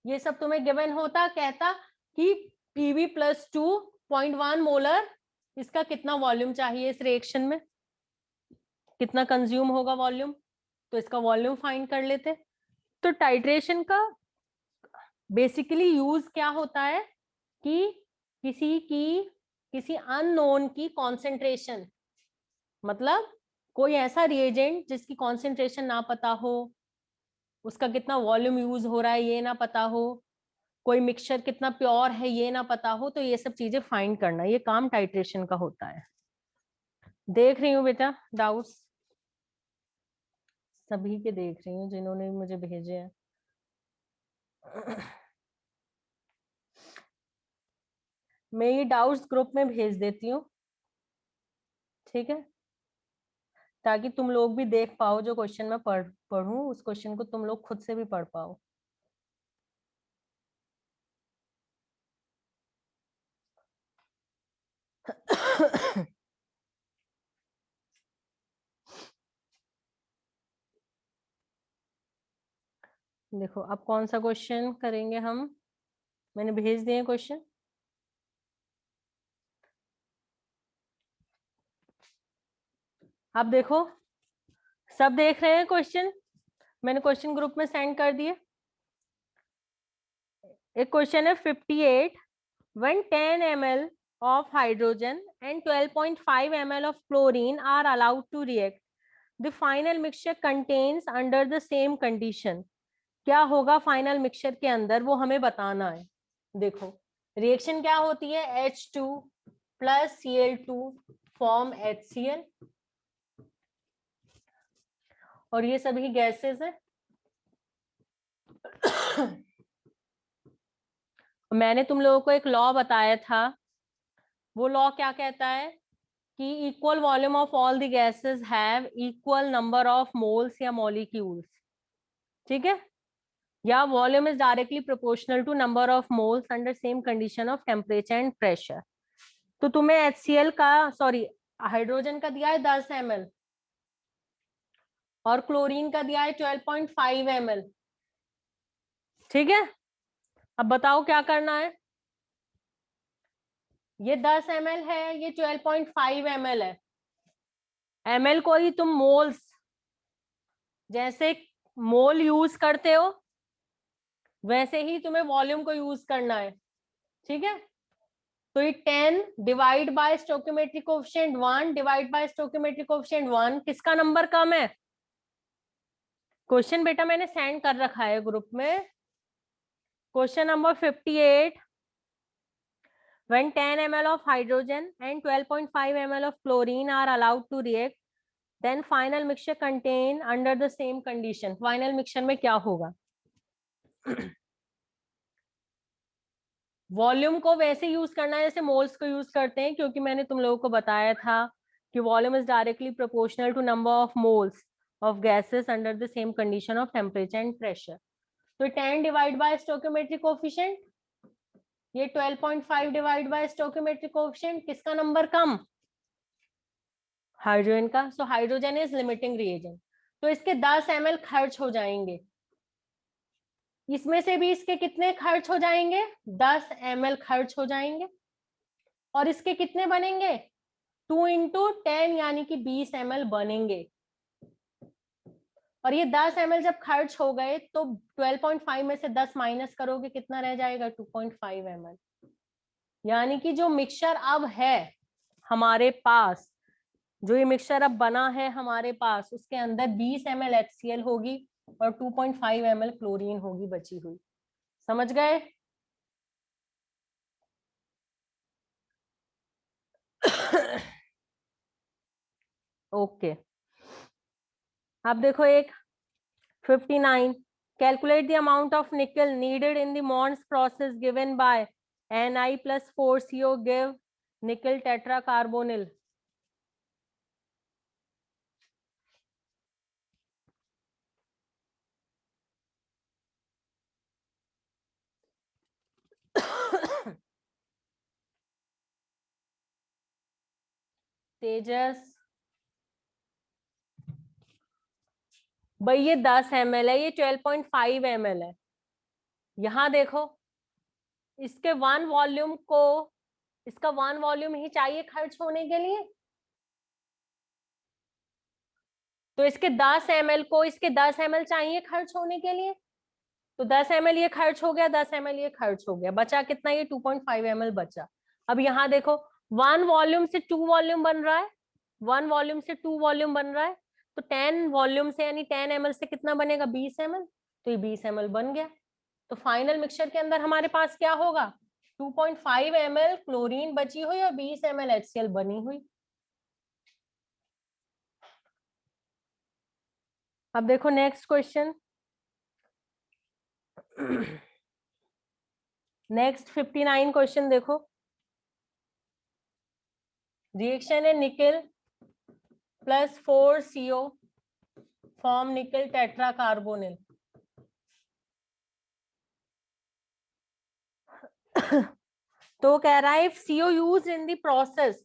[SPEAKER 2] ये सब तुम्हें गिवन होता, कहता कि Pb प्लस 2.1 मोलर, इसका कितना वॉल्यूम चाहिए, इस रिएक्शन में कितना कंज्यूम होगा वॉल्यूम, तो इसका वॉल्यूम फाइंड कर लेते। तो टाइट्रेशन का बेसिकली यूज क्या होता है कि किसी अननोन की कॉन्सेंट्रेशन, मतलब कोई ऐसा रिएजेंट जिसकी कॉन्सेंट्रेशन ना पता हो, उसका कितना वॉल्यूम यूज हो रहा है ये ना पता हो, कोई मिक्सचर कितना प्योर है ये ना पता हो, तो ये सब चीजें फाइंड करना, ये काम टाइट्रेशन का होता है। देख रही हूँ बेटा डाउट्स सभी के, देख रही हूँ जिन्होंने मुझे भेजे हैं। मैं ये डाउट्स ग्रुप में भेज देती हूँ, ठीक है, ताकि तुम लोग भी देख पाओ, जो क्वेश्चन मैं पढ़ूं उस क्वेश्चन को तुम लोग खुद से भी पढ़ पाओ। देखो अब कौन सा क्वेश्चन करेंगे हम, मैंने भेज दिए क्वेश्चन। अब देखो सब देख रहे हैं क्वेश्चन, मैंने क्वेश्चन ग्रुप में सेंड कर दिए। एक क्वेश्चन है 58, when 10 ml of hydrogen and 12.5 ml of chlorine are allowed to react, the final mixture contains under the same condition, क्या होगा फाइनल मिक्सचर के अंदर, वो हमें बताना है। देखो रिएक्शन क्या होती है, H2 plus Cl2 form HCl, और ये सभी गैसेस है। मैंने तुम लोगों को एक लॉ बताया था, वो लॉ क्या कहता है कि equal volume of all the gases have equal number of moles या मॉलिक्यूल्स, ठीक है, या volume is directly proportional to number of moles under same condition of temperature and pressure. तो तुम्हें HCl का, सॉरी हाइड्रोजन का दिया है 10 ml और क्लोरीन का दिया है 12.5 ml, ठीक है। अब बताओ क्या करना है, ये 10 ml है, ये 12.5 ml है, ml को ही तुम मोल्स, जैसे मोल यूज करते हो वैसे ही तुम्हें वॉल्यूम को यूज करना है, ठीक है। तो ये 10 divide by stoichiometric coefficient 1 divide by stoichiometric coefficient 1, किसका नंबर कम है। क्वेश्चन बेटा मैंने सेंड कर रखा है ग्रुप में, question number 58, when 10 ml of hydrogen and 12.5 ml of chlorine are allowed to react, then final mixture contain under the same condition, final mixture में क्या होगा। वॉल्यूम को वैसे यूज करना है जैसे मोल्स को यूज करते हैं, क्योंकि मैंने तुम लोगों को बताया था कि volume is directly proportional to number of moles of gases under the same condition of temperature and pressure. तो 10 डिवाइड बाय स्टोइकियोमेट्रिक कोएफिशिएंट, ये 12.5 डिवाइड बाय स्टोइकियोमेट्रिक कोएफिशिएंट, किसका नंबर कम, हाइड्रोजन का। So hydrogen is limiting reagent, तो इसके 10 ml खर्च हो जाएंगे, इसमें से भी इसके कितने खर्च हो जाएंगे, 10 ml खर्च हो जाएंगे, और इसके कितने बनेंगे 2 into 10 यानी कि 20 ml बनेंगे। और ये 10 ml जब खर्च हो गए तो 12.5 में से 10 माइनस करोगे कितना रह जाएगा, 2.5 ml। यानी कि जो मिक्सचर अब है हमारे पास, जो ये मिक्सचर अब बना है हमारे पास, उसके अंदर 20 ml HCl होगी और 2.5 ml क्लोरीन होगी बची हुई। समझ गए। ओके अब देखो एक 59, calculate the amount of nickel needed in the Mond's process given by Ni plus 4CO give निकल टेट्रा कार्बोनिल, तेजस, भाई ये 10 ml है, ये 12.5 ml है। यहां देखो, इसके 1 वॉल्यूम को, इसका 1 वॉल्यूम ही चाहिए खर्च होने के लिए, तो इसके 10 ml को, इसके 10 ml चाहिए खर्च होने के लिए, तो 10 ml ये खर्च हो गया, 10 ml ये खर्च हो गया, बचा कितना, ये 2.5 ml बचा। अब यहाँ देखो 1 वॉल्यूम से 2 वॉल्यूम बन रहा है, 1 वॉल्यूम से 2 वॉल्यूम बन रहा है, तो 10 वॉल्यूम से यानी 10 ml से कितना बनेगा, 20 ml, तो ये 20 ml बन गया। तो फाइनल मिक्सचर के अंदर हमारे पास क्या होगा, 2.5 ml क्लोरीन बची हुई और 20 ml HCl बनी हुई। अब देखो नेक्स्ट क्वेश्चन, नेक्स्ट 59 क्वेश्चन देखो, रिएक्शन है निकल प्लस 4CO फॉर्म निकल टेट्रा कार्बोनिल। तो कह रहा है, if CO used in the process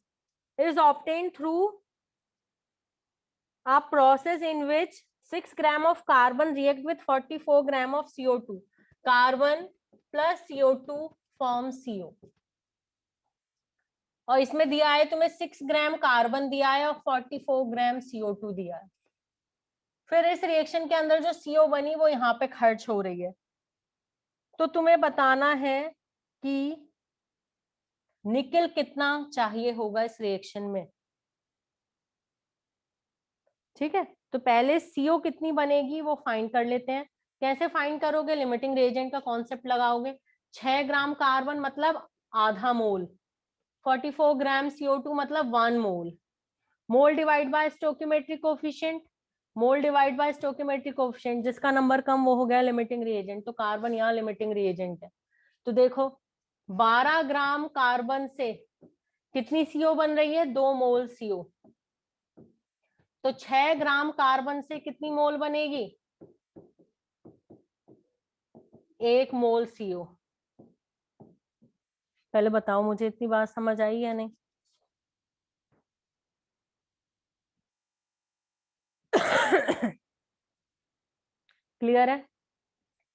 [SPEAKER 2] is obtained through a process in which 6 gram of carbon react with 44 gram of CO2, carbon plus CO2 form CO। और इसमें दिया है तुम्हें 6 ग्राम कार्बन दिया है और 44 ग्राम CO2 दिया है। फिर इस रिएक्शन के अंदर जो CO बनी वो यहाँ पे खर्च हो रही है, तो तुम्हें बताना है कि निकल कितना चाहिए होगा इस रिएक्शन में। ठीक है, तो पहले CO कितनी बनेगी वो फाइंड कर लेते हैं। कैसे फाइंड करोगे, लिमिटिंग रिएजेंट का कॉन्सेप्ट लगाओगे। 6 ग्राम कार्बन मतलब आधा मोल, 44 ग्राम CO2 मतलब 1 mole, mole divide by stoichiometric coefficient, mole divide by stoichiometric coefficient, जिसका नंबर कम वो हो गया लिमिटिंग रिएजेंट, तो कार्बन यहाँ लिमिटिंग रिएजेंट है। तो देखो 12 ग्राम कार्बन से कितनी CO बन रही है, 2 मोल CO, तो 6 ग्राम कार्बन से कितनी मोल बनेगी, 1 मोल CO। पहले बताओ मुझे इतनी बात समझ आई या नहीं। क्लियर है,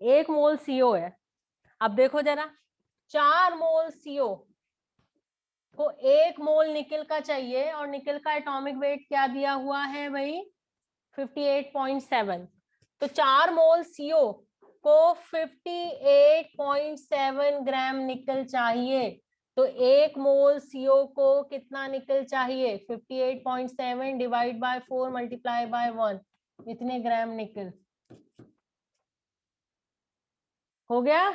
[SPEAKER 2] 1 मोल CO है। अब देखो जरा, 4 मोल CO को 1 मोल निकल का चाहिए, और निकल का एटॉमिक वेट क्या दिया हुआ है भाई, 58.7। तो 4 मोल CO को 58.7 ग्राम निकल चाहिए, तो 1 मोल CO को कितना निकल चाहिए, 58.7 डिवाइड बाय 4 मल्टीप्लाई बाय 1, इतने ग्राम निकल हो गया।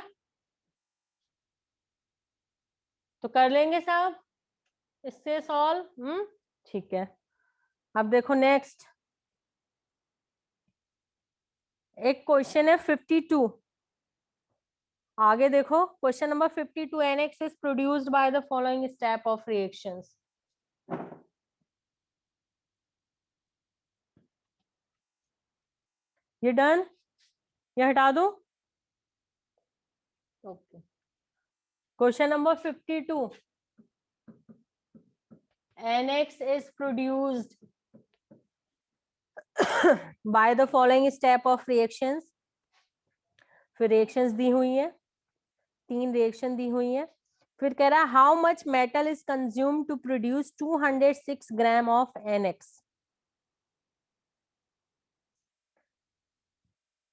[SPEAKER 2] तो कर लेंगे साहब इससे सॉल्व, ठीक है। अब देखो नेक्स्ट एक क्वेश्चन है 52, आगे देखो question number 52, NX is produced by the following step of reactions। ये डन, ये हटा दो। Okay, question number 52, NX is produced by the following step of reactions। फिर रिएक्शंस दी हुई है, 3 रिएक्शन दी हुई है। फिर कह रहा है how much metal is consume to produce 206 gram of NX।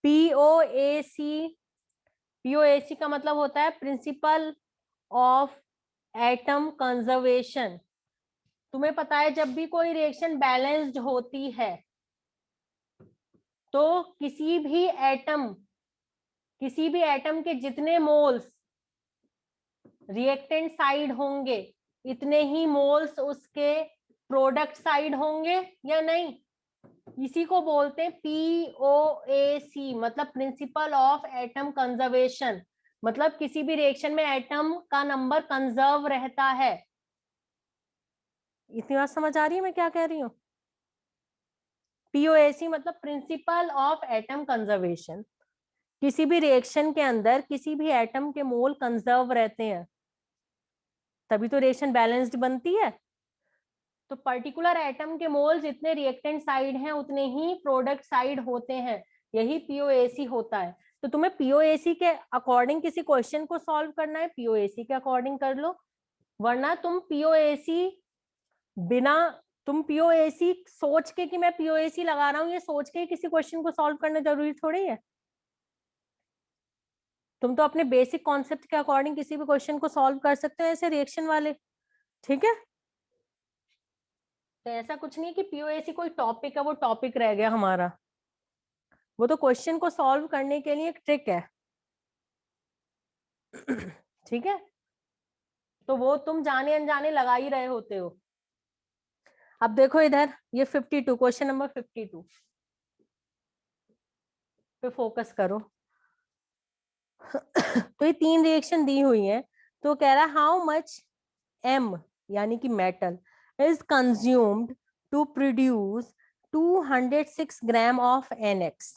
[SPEAKER 2] POAC, POAC का मतलब होता है प्रिंसिपल ऑफ एटम कंजर्वेशन। तुम्हें पता है जब भी कोई रिएक्शन बैलेंस्ड होती है तो किसी भी एटम के जितने मोल्स रिएक्टेंट साइड होंगे इतने ही मोल्स उसके प्रोडक्ट साइड होंगे या नहीं। इसी को बोलते हैं POAC, मतलब प्रिंसिपल ऑफ एटम कंजर्वेशन। मतलब किसी भी रिएक्शन में एटम का नंबर कंजर्व रहता है। इतनी बात समझ आ रही है मैं क्या कह रही हूँ? पीओएसी मतलब प्रिंसिपल ऑफ एटम कंजर्वेशन। किसी भी रिएक्शन के अंदर किसी भी एटम के मोल कंजर्व रहते हैं, तभी तो रिएक्शन बैलेंस्ड बनती है। तो पर्टिकुलर एटम के मोल जितने रिएक्टेंट साइड हैं उतने ही प्रोडक्ट साइड होते हैं, यही पीओएसी होता है। तो तुम्हें पीओएसी के अकॉर्डिंग किसी क्वेश्चन को सॉल्व करना है, पीओएसी के अकॉर्डिंग कर लो, वरना तुम पीओएसी सोच के कि मैं पीओएसी लगा रहा हूँ, ये सोच के किसी क्वेश्चन को सॉल्व करना जरूरी थोड़ी है। तुम तो अपने बेसिक कॉन्सेप्ट के अकॉर्डिंग किसी भी क्वेश्चन को सॉल्व कर सकते हो, ऐसे रिएक्शन वाले। ठीक है, तो ऐसा कुछ नहीं कि पीओएसी कोई टॉपिक है, वो टॉपिक रह गया हमारा, वो तो क्वेश्चन को सॉल्व करने के लिए एक ट्रिक है। ठीक है, तो वो तुम जाने अनजाने लगा ही रहे होते हो। अब देखो इधर ये 52, क्वेश्चन नंबर 52 पे फोकस करो। तो ये 3 रिएक्शन दी हुई है, तो कह रहा है हाउ मच एम यानी कि metal is consumed to produce 206 gram of NX।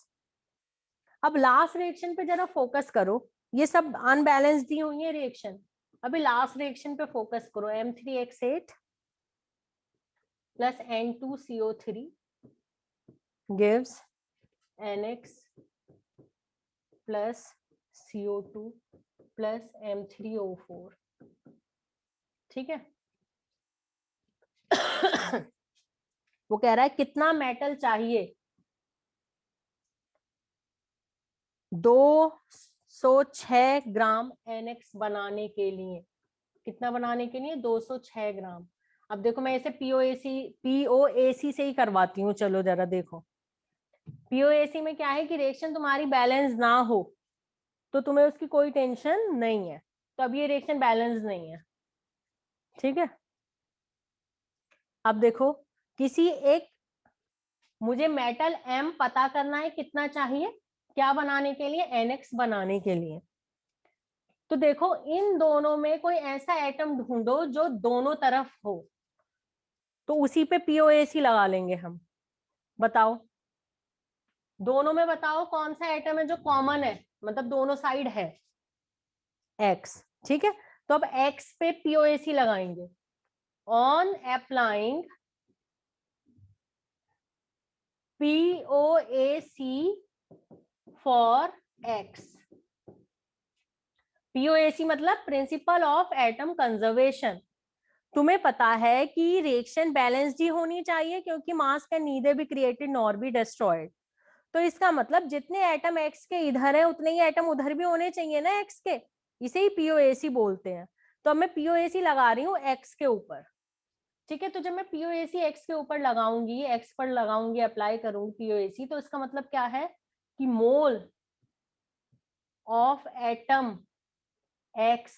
[SPEAKER 2] अब लास्ट रिएक्शन पे जरा फोकस करो, ये सब अनबैलेंस दी हुई है रिएक्शन। अभी लास्ट रिएक्शन पे फोकस करो, M3X8 plus N2CO3 gives NX plus CO2 plus M3O4। ठीक है। वो कह रहा है कितना मेटल चाहिए 206 ग्राम NX बनाने के लिए। कितना बनाने के लिए? 206 ग्राम। अब देखो मैं इसे पीओएसी से ही करवाती हूँ, चलो जरा देखो। पीओएसी में क्या है कि रिएक्शन तुम्हारी बैलेंस ना हो तो तुम्हें उसकी कोई टेंशन नहीं है, तो अब ये रिएक्शन बैलेंस नहीं है। ठीक है, अब देखो किसी एक, मुझे मेटल M पता करना है कितना चाहिए, क्या बनाने के लिए? NX बनाने के लिए। तो देखो इन दोनों में कोई ऐसा एटम ढूंढो जो दोनों तरफ हो, तो उसी पे पीओएसी लगा लेंगे हम। बताओ दोनों में, बताओ कौन सा एटम है जो कॉमन है, मतलब दोनों साइड है? X। ठीक है, तो अब X पे पीओएसी लगाएंगे। On applying POAC for X। POAC मतलब प्रिंसिपल ऑफ एटम कंजर्वेशन। तुम्हें पता है कि रिएक्शन बैलेंस्ड ही होनी चाहिए क्योंकि मास can neither be created nor be destroyed. तो इसका मतलब जितने एटम X के इधर है उतने ही एटम उधर भी होने चाहिए ना X के, इसे ही पीओएसी बोलते हैं। तो अब मैं पीओएसी लगा रही हूँ X के ऊपर। ठीक है, तो जब मैं पीओएसी X के ऊपर लगाऊंगी, X पर लगाऊंगी, अप्लाई करूंगी पीओएसी, तो इसका मतलब क्या है कि mole of atom X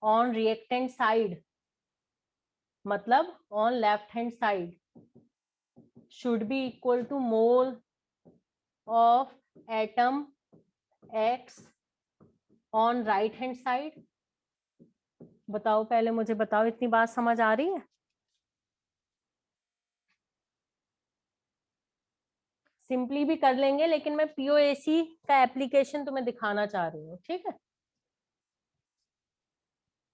[SPEAKER 2] on reactant side, मतलब on left hand side, should be equal to mole of atom X on right hand side। बताओ पहले मुझे बताओ, इतनी बात समझ आ रही है? सिंपली भी कर लेंगे लेकिन मैं पीओएसी का एप्लीकेशन तुम्हें दिखाना चाह रही हूँ। ठीक है,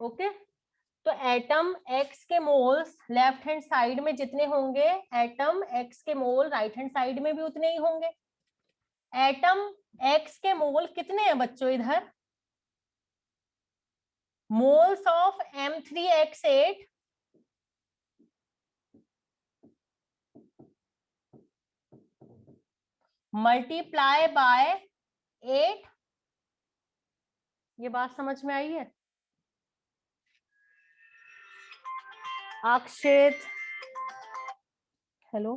[SPEAKER 2] ओके। तो एटम X के मोल्स लेफ्ट हैंड साइड में जितने होंगे, एटम X के मोल राइट हैंड साइड में भी उतने ही होंगे। एटम X के मोल कितने हैं बच्चों इधर? Moles of M3X8 multiply by 8। ये बात समझ में आई है? अक्षित, हेलो,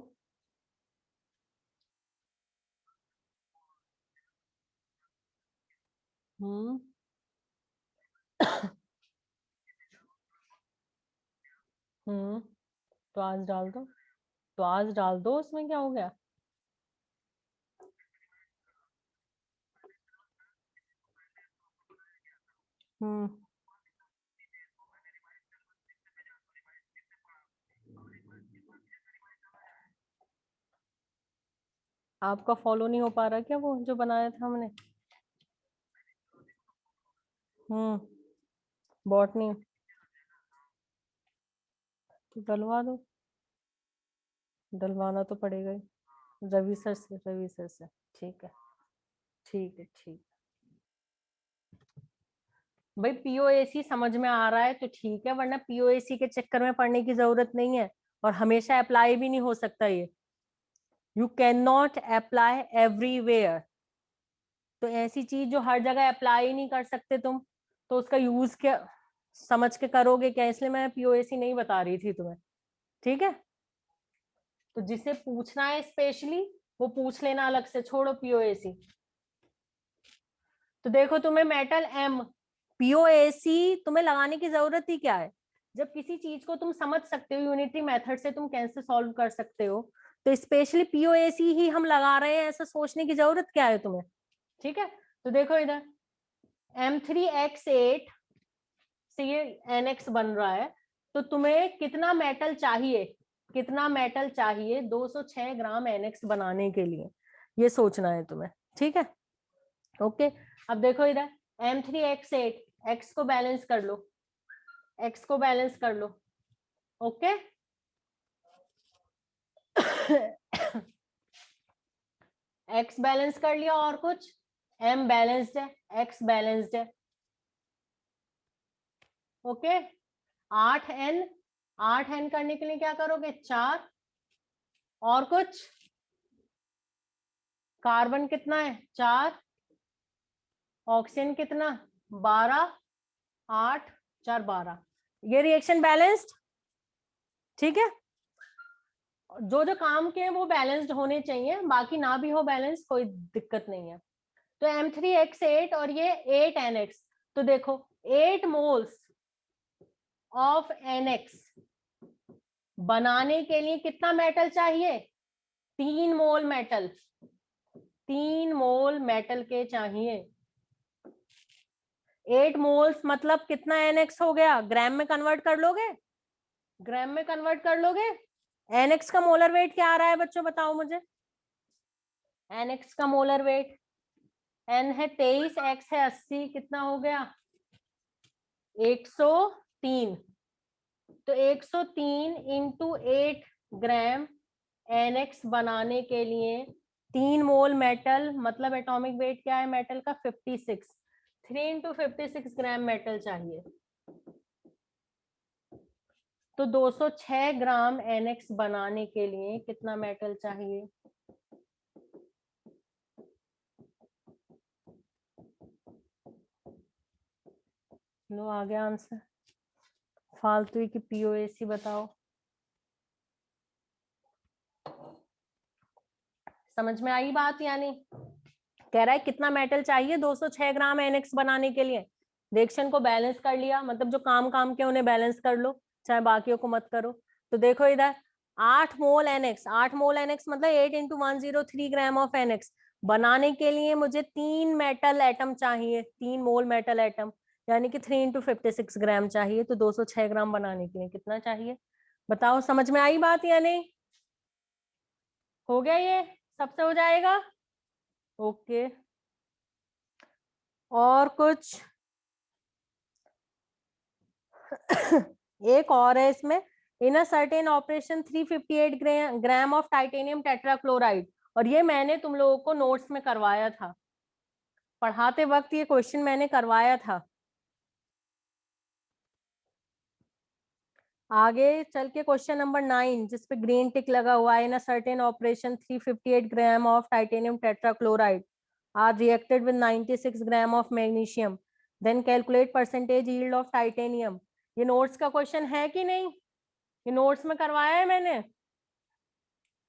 [SPEAKER 2] हम्म, हम्म, तो आज डाल दो, तो आज डाल दो, उसमें क्या हो गया? हम्म, आपका फॉलो नहीं हो पा रहा क्या वो जो बनाया था हमने? बॉटनी तो डलवा दो, डलवाना तो पड़ेगा ही। रवि सर से, रवि सर से। ठीक है, ठीक है, ठीक। भाई पीओएसी समझ में आ रहा है तो ठीक है, वरना पीओएसी के चक्कर में पढ़ने की जरूरत नहीं है, और हमेशा अप्लाई भी नहीं हो सकता ये। You can not apply everywhere. तो ऐसी चीज जो हर जगह अप्लाई नहीं कर सकते तुम, तो उसका यूज क्या समझ के करोगे क्या? इसलिए मैं पीओएसी नहीं बता रही थी तुम्हें। ठीक है, तो जिसे पूछना है स्पेशली वो पूछ लेना अलग से, छोड़ो पीओएसी। तो देखो तुम्हें मेटल एम, पीओएसी तुम्हें लगाने की जरूरत ही क्या है? जब किसी चीज को तुम समझ सकते हो, यूनिटरी मेथड से तुम कैसे सॉल्व कर सकते हो, तो स्पेशली पीओएसी ही हम लगा रहे हैं, ऐसा सोचने की जरूरत क्या है तुम्हें? ठीक है, तो देखो इधर M3X8 से ये NX बन रहा है, तो तुम्हें कितना मेटल चाहिए, कितना मेटल चाहिए 206 ग्राम NX बनाने के लिए, ये सोचना है तुम्हें। ठीक है, ओके। अब देखो इधर M3X8, X को बैलेंस कर लो, X को बैलेंस कर लो। ओके X बैलेंस कर लिया, और कुछ? M बैलेंस्ड है, X बैलेंस्ड है। ओके, 8N, 8N करने के लिए क्या करोगे? 4, और कुछ? कार्बन कितना है? 4, ऑक्सीजन कितना? 12, 8, 4, 12। ये रिएक्शन बैलेंस्ड। ठीक है, जो जो काम के हैं वो बैलेंस्ड होने चाहिए, बाकी ना भी हो बैलेंस कोई दिक्कत नहीं है। तो M3X8 और ये 8NX, तो देखो 8 मोल्स ऑफ NX बनाने के लिए कितना मेटल चाहिए? 3 मोल मेटल, 3 मोल मेटल के चाहिए। 8 मोल्स मतलब कितना NX हो गया? ग्राम में कन्वर्ट कर लोगे? ग्राम में कन्वर्ट कर लोगे? NX का मोलर वेट क्या आ रहा है बच्चों, बताओ मुझे। NX का मोलर वेट, N है 23, X है 80, कितना हो गया? 103। तो 103 इंटू 8 ग्राम NX बनाने के लिए 3 मोल मेटल, मतलब एटॉमिक वेट क्या है मेटल का? 56। 3 इंटू 56 ग्राम मेटल चाहिए, तो 206 ग्राम NX बनाने के लिए कितना मेटल चाहिए? लो आ गया आंसर। फालतू की पीओएसी बताओ। समझ में आई बात या नहीं? कह रहा है कितना मेटल चाहिए 206 ग्राम NX बनाने के लिए। रिएक्शन को बैलेंस कर लिया, मतलब जो काम काम के उन्हें बैलेंस कर लो, चाहे बाकियों को मत करो। तो देखो इधर 8 मोल NX, 8 मोल NX मतलब 8 इंटू 103 ग्राम ऑफ NX बनाने के लिए मुझे 3 मेटल एटम चाहिए, 3 मोल मेटल एटम, यानी कि 3 इंटू 56 ग्राम चाहिए। तो 206 ग्राम बनाने के लिए कितना चाहिए बताओ? समझ में आई बात या नहीं? हो गया ये? सबसे हो जाएगा? ओके, और कुछ? एक और है इसमें, in a certain operation 358 gram of titanium tetrachloride, और ये मैंने तुम लोगों को नोट्स में करवाया था, पढ़ाते वक्त ये क्वेश्चन मैंने करवाया था। आगे चल के क्वेश्चन नंबर 9 जिसपे ग्रीन टिक लगा हुआ है, in a certain operation 358 gram of titanium tetrachloride are reacted with 96 gram of magnesium, then calculate percentage yield of titanium. ये नोट्स का क्वेश्चन है कि नहीं? ये नोट्स में करवाया है मैंने,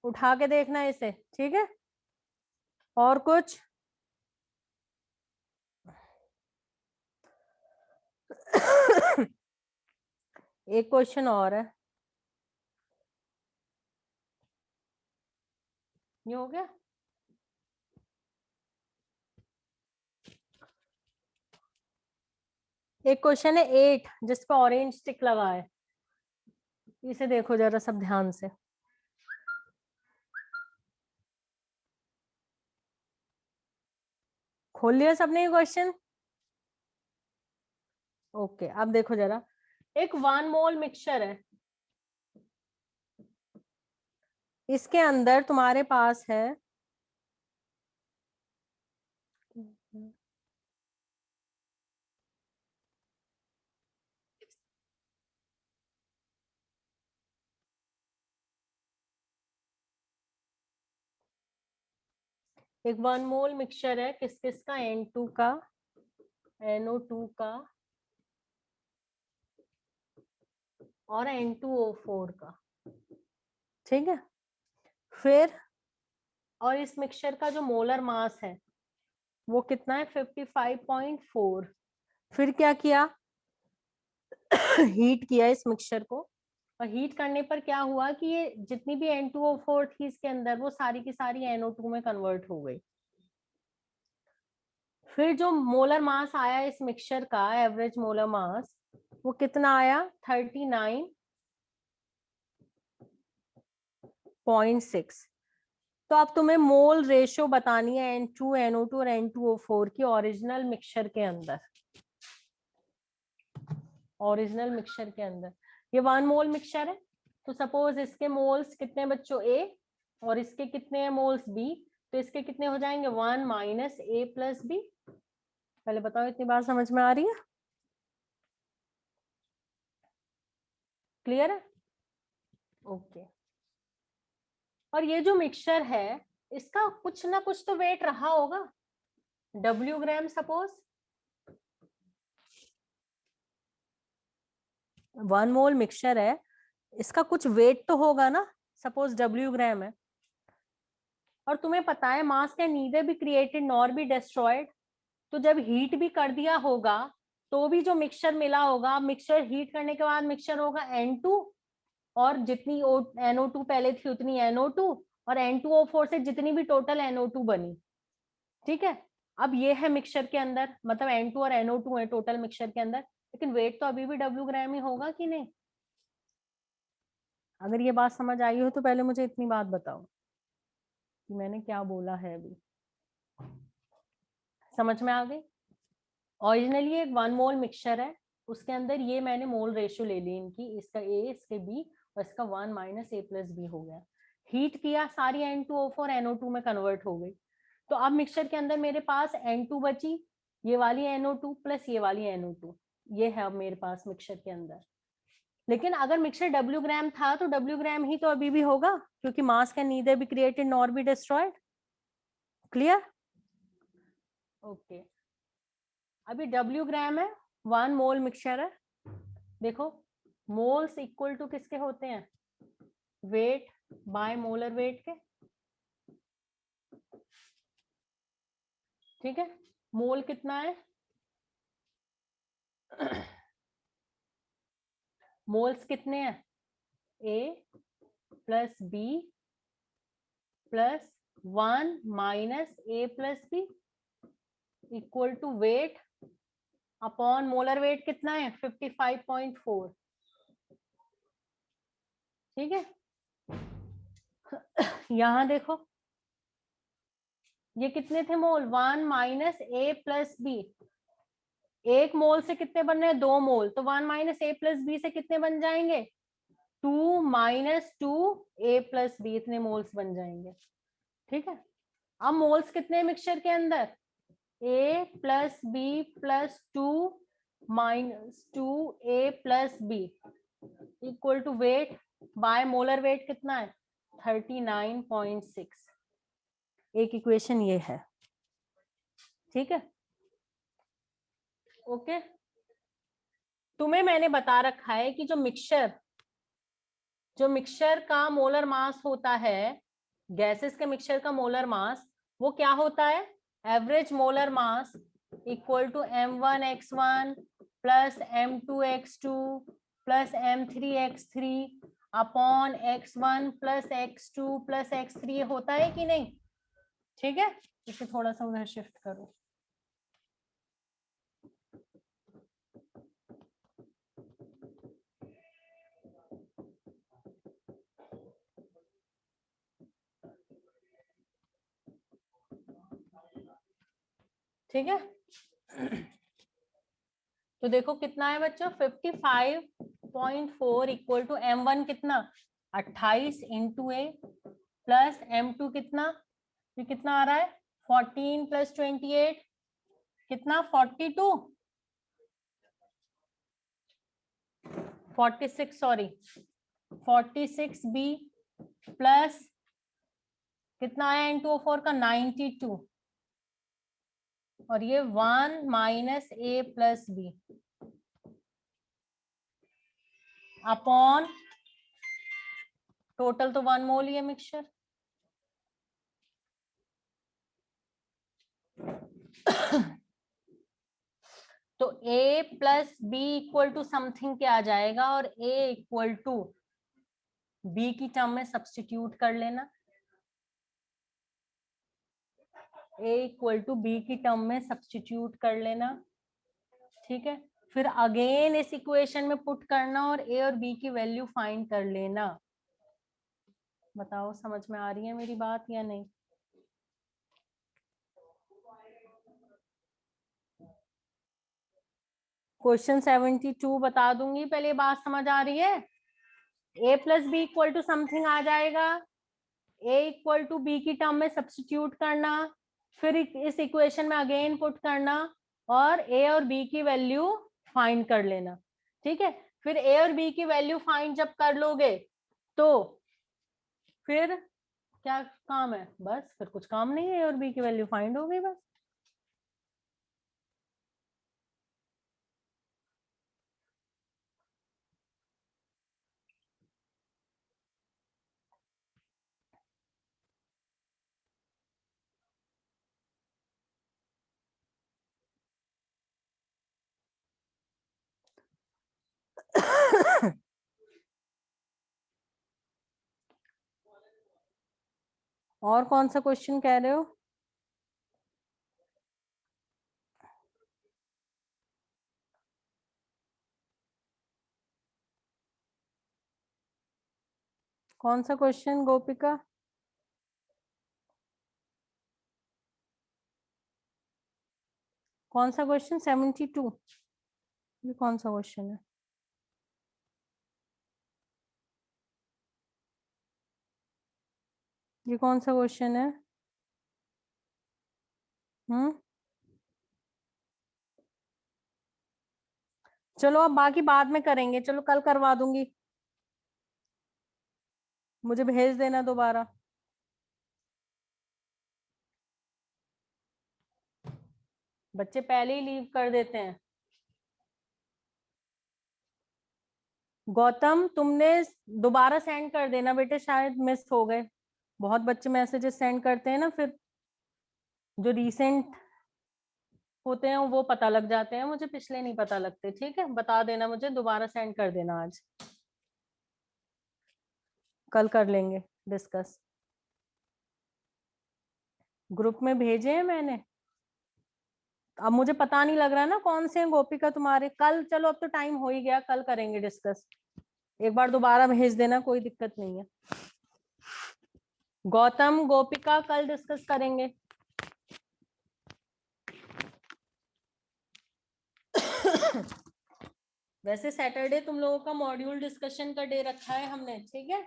[SPEAKER 2] उठा के देखना है इसे। ठीक है, और कुछ? एक क्वेश्चन और है, ये हो गया। एक क्वेश्चन है 8 जिसपे ऑरेंज टिक लगा है, इसे देखो जरा सब ध्यान से। खोल लिया सबने ये क्वेश्चन? ओके, अब देखो जरा, एक 1 मोल मिक्सचर है, इसके अंदर तुम्हारे पास है 1 मोल मिक्सचर है, किस किस का? N2 का, NO2 का और N2O4 का, ठीक है। फिर और इस मिक्सचर का जो मोलर मास है वो कितना है? 55.4। फिर क्या किया? हीट किया इस मिक्सचर को, और हीट करने पर क्या हुआ कि ये जितनी भी N2O4 थी इसके अंदर वो सारी की सारी NO2 में कन्वर्ट हो गई। फिर जो मोलर मास आया इस मिक्सचर का, एवरेज मोलर मास, वो कितना आया? 39.6। तो अब तुम्हें मोल रेशियो बतानी है N2, NO2 और N2O4 की ओरिजिनल मिक्सचर के अंदर। ओरिजिनल मिक्सचर के अंदर ये 1 मोल मिक्सचर है, तो सपोज इसके मोल्स कितने बच्चों? A, और इसके कितने हैं मोल्स? B। तो इसके कितने हो जाएंगे? 1 माइनस A प्लस B। पहले बताओ इतनी बात समझ में आ रही है? क्लियर है? ओके। और ये जो मिक्सचर है इसका कुछ ना कुछ तो वेट रहा होगा, W ग्राम। सपोज 1 मोल मिक्सचर है, इसका कुछ वेट तो होगा ना, सपोज W ग्राम है। और तुम्हें पता है मास can neither be created nor be destroyed, तो जब हीट भी कर दिया होगा तो भी जो मिक्सचर मिला होगा, मिक्सचर हीट करने के बाद मिक्सचर होगा N2, और जितनी NO2 पहले थी उतनी NO2, और N2O4 से जितनी भी टोटल NO2 बनी, ठीक है। अब ये है मिक्सचर के अंदर, मतलब N2 और NO2 है टोटल मिक्सचर के अंदर, लेकिन वेट तो अभी भी W ग्राम ही होगा कि नहीं? अगर ये बात समझ आई हो तो पहले मुझे इतनी बात बताओ कि मैंने क्या बोला है अभी। समझ में आ गई? ओरिजिनली एक 1 मोल मिक्सचर है, उसके अंदर ये मैंने मोल रेशियो ले ली इनकी, इसका A, इसके B और इसका 1 माइनस A प्लस B हो गया। हीट किया, सारी N2O4 NO2 में कन्वर्ट हो गई। तो अब मिक्सचर के अंदर मेरे पास N2 बची, ये वाली NO2 प्लस ये वाली NO2, ये है अब मेरे पास मिक्सचर के अंदर। लेकिन अगर मिक्सचर W ग्राम था तो W ग्राम ही तो अभी भी होगा, क्योंकि मास can neither be created nor be destroyed. Clear? Okay. अभी W ग्राम है, 1 मोल मिक्सचर है। देखो मोल्स इक्वल टू किसके होते हैं? वेट बाय मोलर वेट के, ठीक है। मोल कितना है? मोल्स कितने हैं? A plus B plus 1 minus A plus B equal to weight upon molar weight कितना है? 55.4, ठीक है। यहां देखो ये कितने थे मोल? 1 माइनस A प्लस B। एक मोल से कितने बन रहे हैं? 2 मोल, तो 1 माइनस A प्लस B से कितने बन जाएंगे? 2 माइनस 2 A प्लस B, इतने मोल्स बन जाएंगे, ठीक है। अब मोल्स कितने मिक्सचर के अंदर? A plus B plus 2 minus 2 A plus B equal to weight by molar weight कितना है? 39.6। एक इक्वेशन ये है, ठीक है। ओके, तुम्हें मैंने बता रखा है कि जो मिक्सचर का मोलर मास होता है, गैसेस के मिक्सचर का मोलर मास, वो क्या होता है? Average molar mass equal to M1x1 plus M2x2 plus M3x3 upon x1 plus x2 plus x3 होता है कि नहीं? ठीक है, इसे थोड़ा सा उधर शिफ्ट करो। ठीक है। तो देखो कितना है बच्चों, 55.4 इक्वल टू m1 कितना 28 इंटू ए प्लस m2 कितना, ये कितना आ रहा है 14 प्लस 28 कितना 42 46 सॉरी 46b प्लस कितना आया इंटू 4 का 92 और ये 1 minus A plus B upon total तो 1 मोल ही है मिक्सचर। तो a plus B equal to something क्या आ जाएगा और a इक्वल टू b की टर्म में सब्स्टिट्यूट कर लेना, a इक्वल टू b की टर्म में सब्स्टिट्यूट कर लेना, ठीक है। फिर अगेन इस इक्वेशन में पुट करना और a और b की वैल्यू फाइंड कर लेना। बताओ समझ में आ रही है मेरी बात या नहीं। क्वेश्चन 72 बता दूंगी, पहले बात समझ आ रही है। a plus B equal to something आ जाएगा, a इक्वल टू बी की टर्म में सब्स्टिट्यूट करना, फिर इस इक्वेशन में अगेन पुट करना और a और b की वैल्यू फाइंड कर लेना, ठीक है। फिर a और b की वैल्यू फाइंड जब कर लोगे तो फिर क्या काम है, बस फिर कुछ काम नहीं है, a और b की वैल्यू फाइंड हो गई बस। और कौन सा क्वेश्चन कह रहे हो। कौन सा क्वेश्चन गोपिका। कौन सा क्वेश्चन 72, ये कौन सा क्वेश्चन है। ये कौन सा क्वेश्चन है। चलो अब बाकी बाद में करेंगे, चलो कल करवा दूंगी, मुझे भेज देना दोबारा। बच्चे पहले ही लीव कर देते हैं। गौतम तुमने दोबारा सेंड कर देना बेटे, शायद मिस हो गए। बहुत बच्चे मैसेजेस सेंड करते हैं ना, फिर जो रीसेंट होते हैं वो पता लग जाते हैं, मुझे पिछले नहीं पता लगते। ठीक है, बता देना मुझे, दोबारा सेंड कर देना आज, कल कर लेंगे डिस्कस। ग्रुप में भेजे हैं मैंने, अब मुझे पता नहीं लग रहा ना कौन से हैं गोपिका तुम्हारे। कल चलो, अब तो टाइम हो ही गया, कल करेंगे डिस्कस। एक बार दोबारा भेज देना, कोई दिक्कत नहीं है। गौतम गोपिका कल डिस्कस करेंगे। वैसे सैटरडे तुम लोगों का मॉड्यूल डिस्कशन का डे रखा है हमने, ठीक है,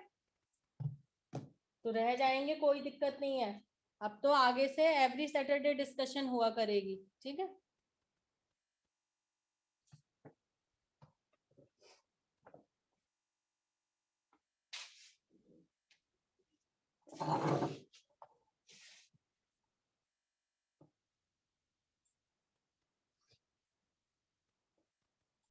[SPEAKER 2] तो रह जाएंगे, कोई दिक्कत नहीं है। अब तो आगे से एवरी सैटरडे डिस्कशन हुआ करेगी, ठीक है।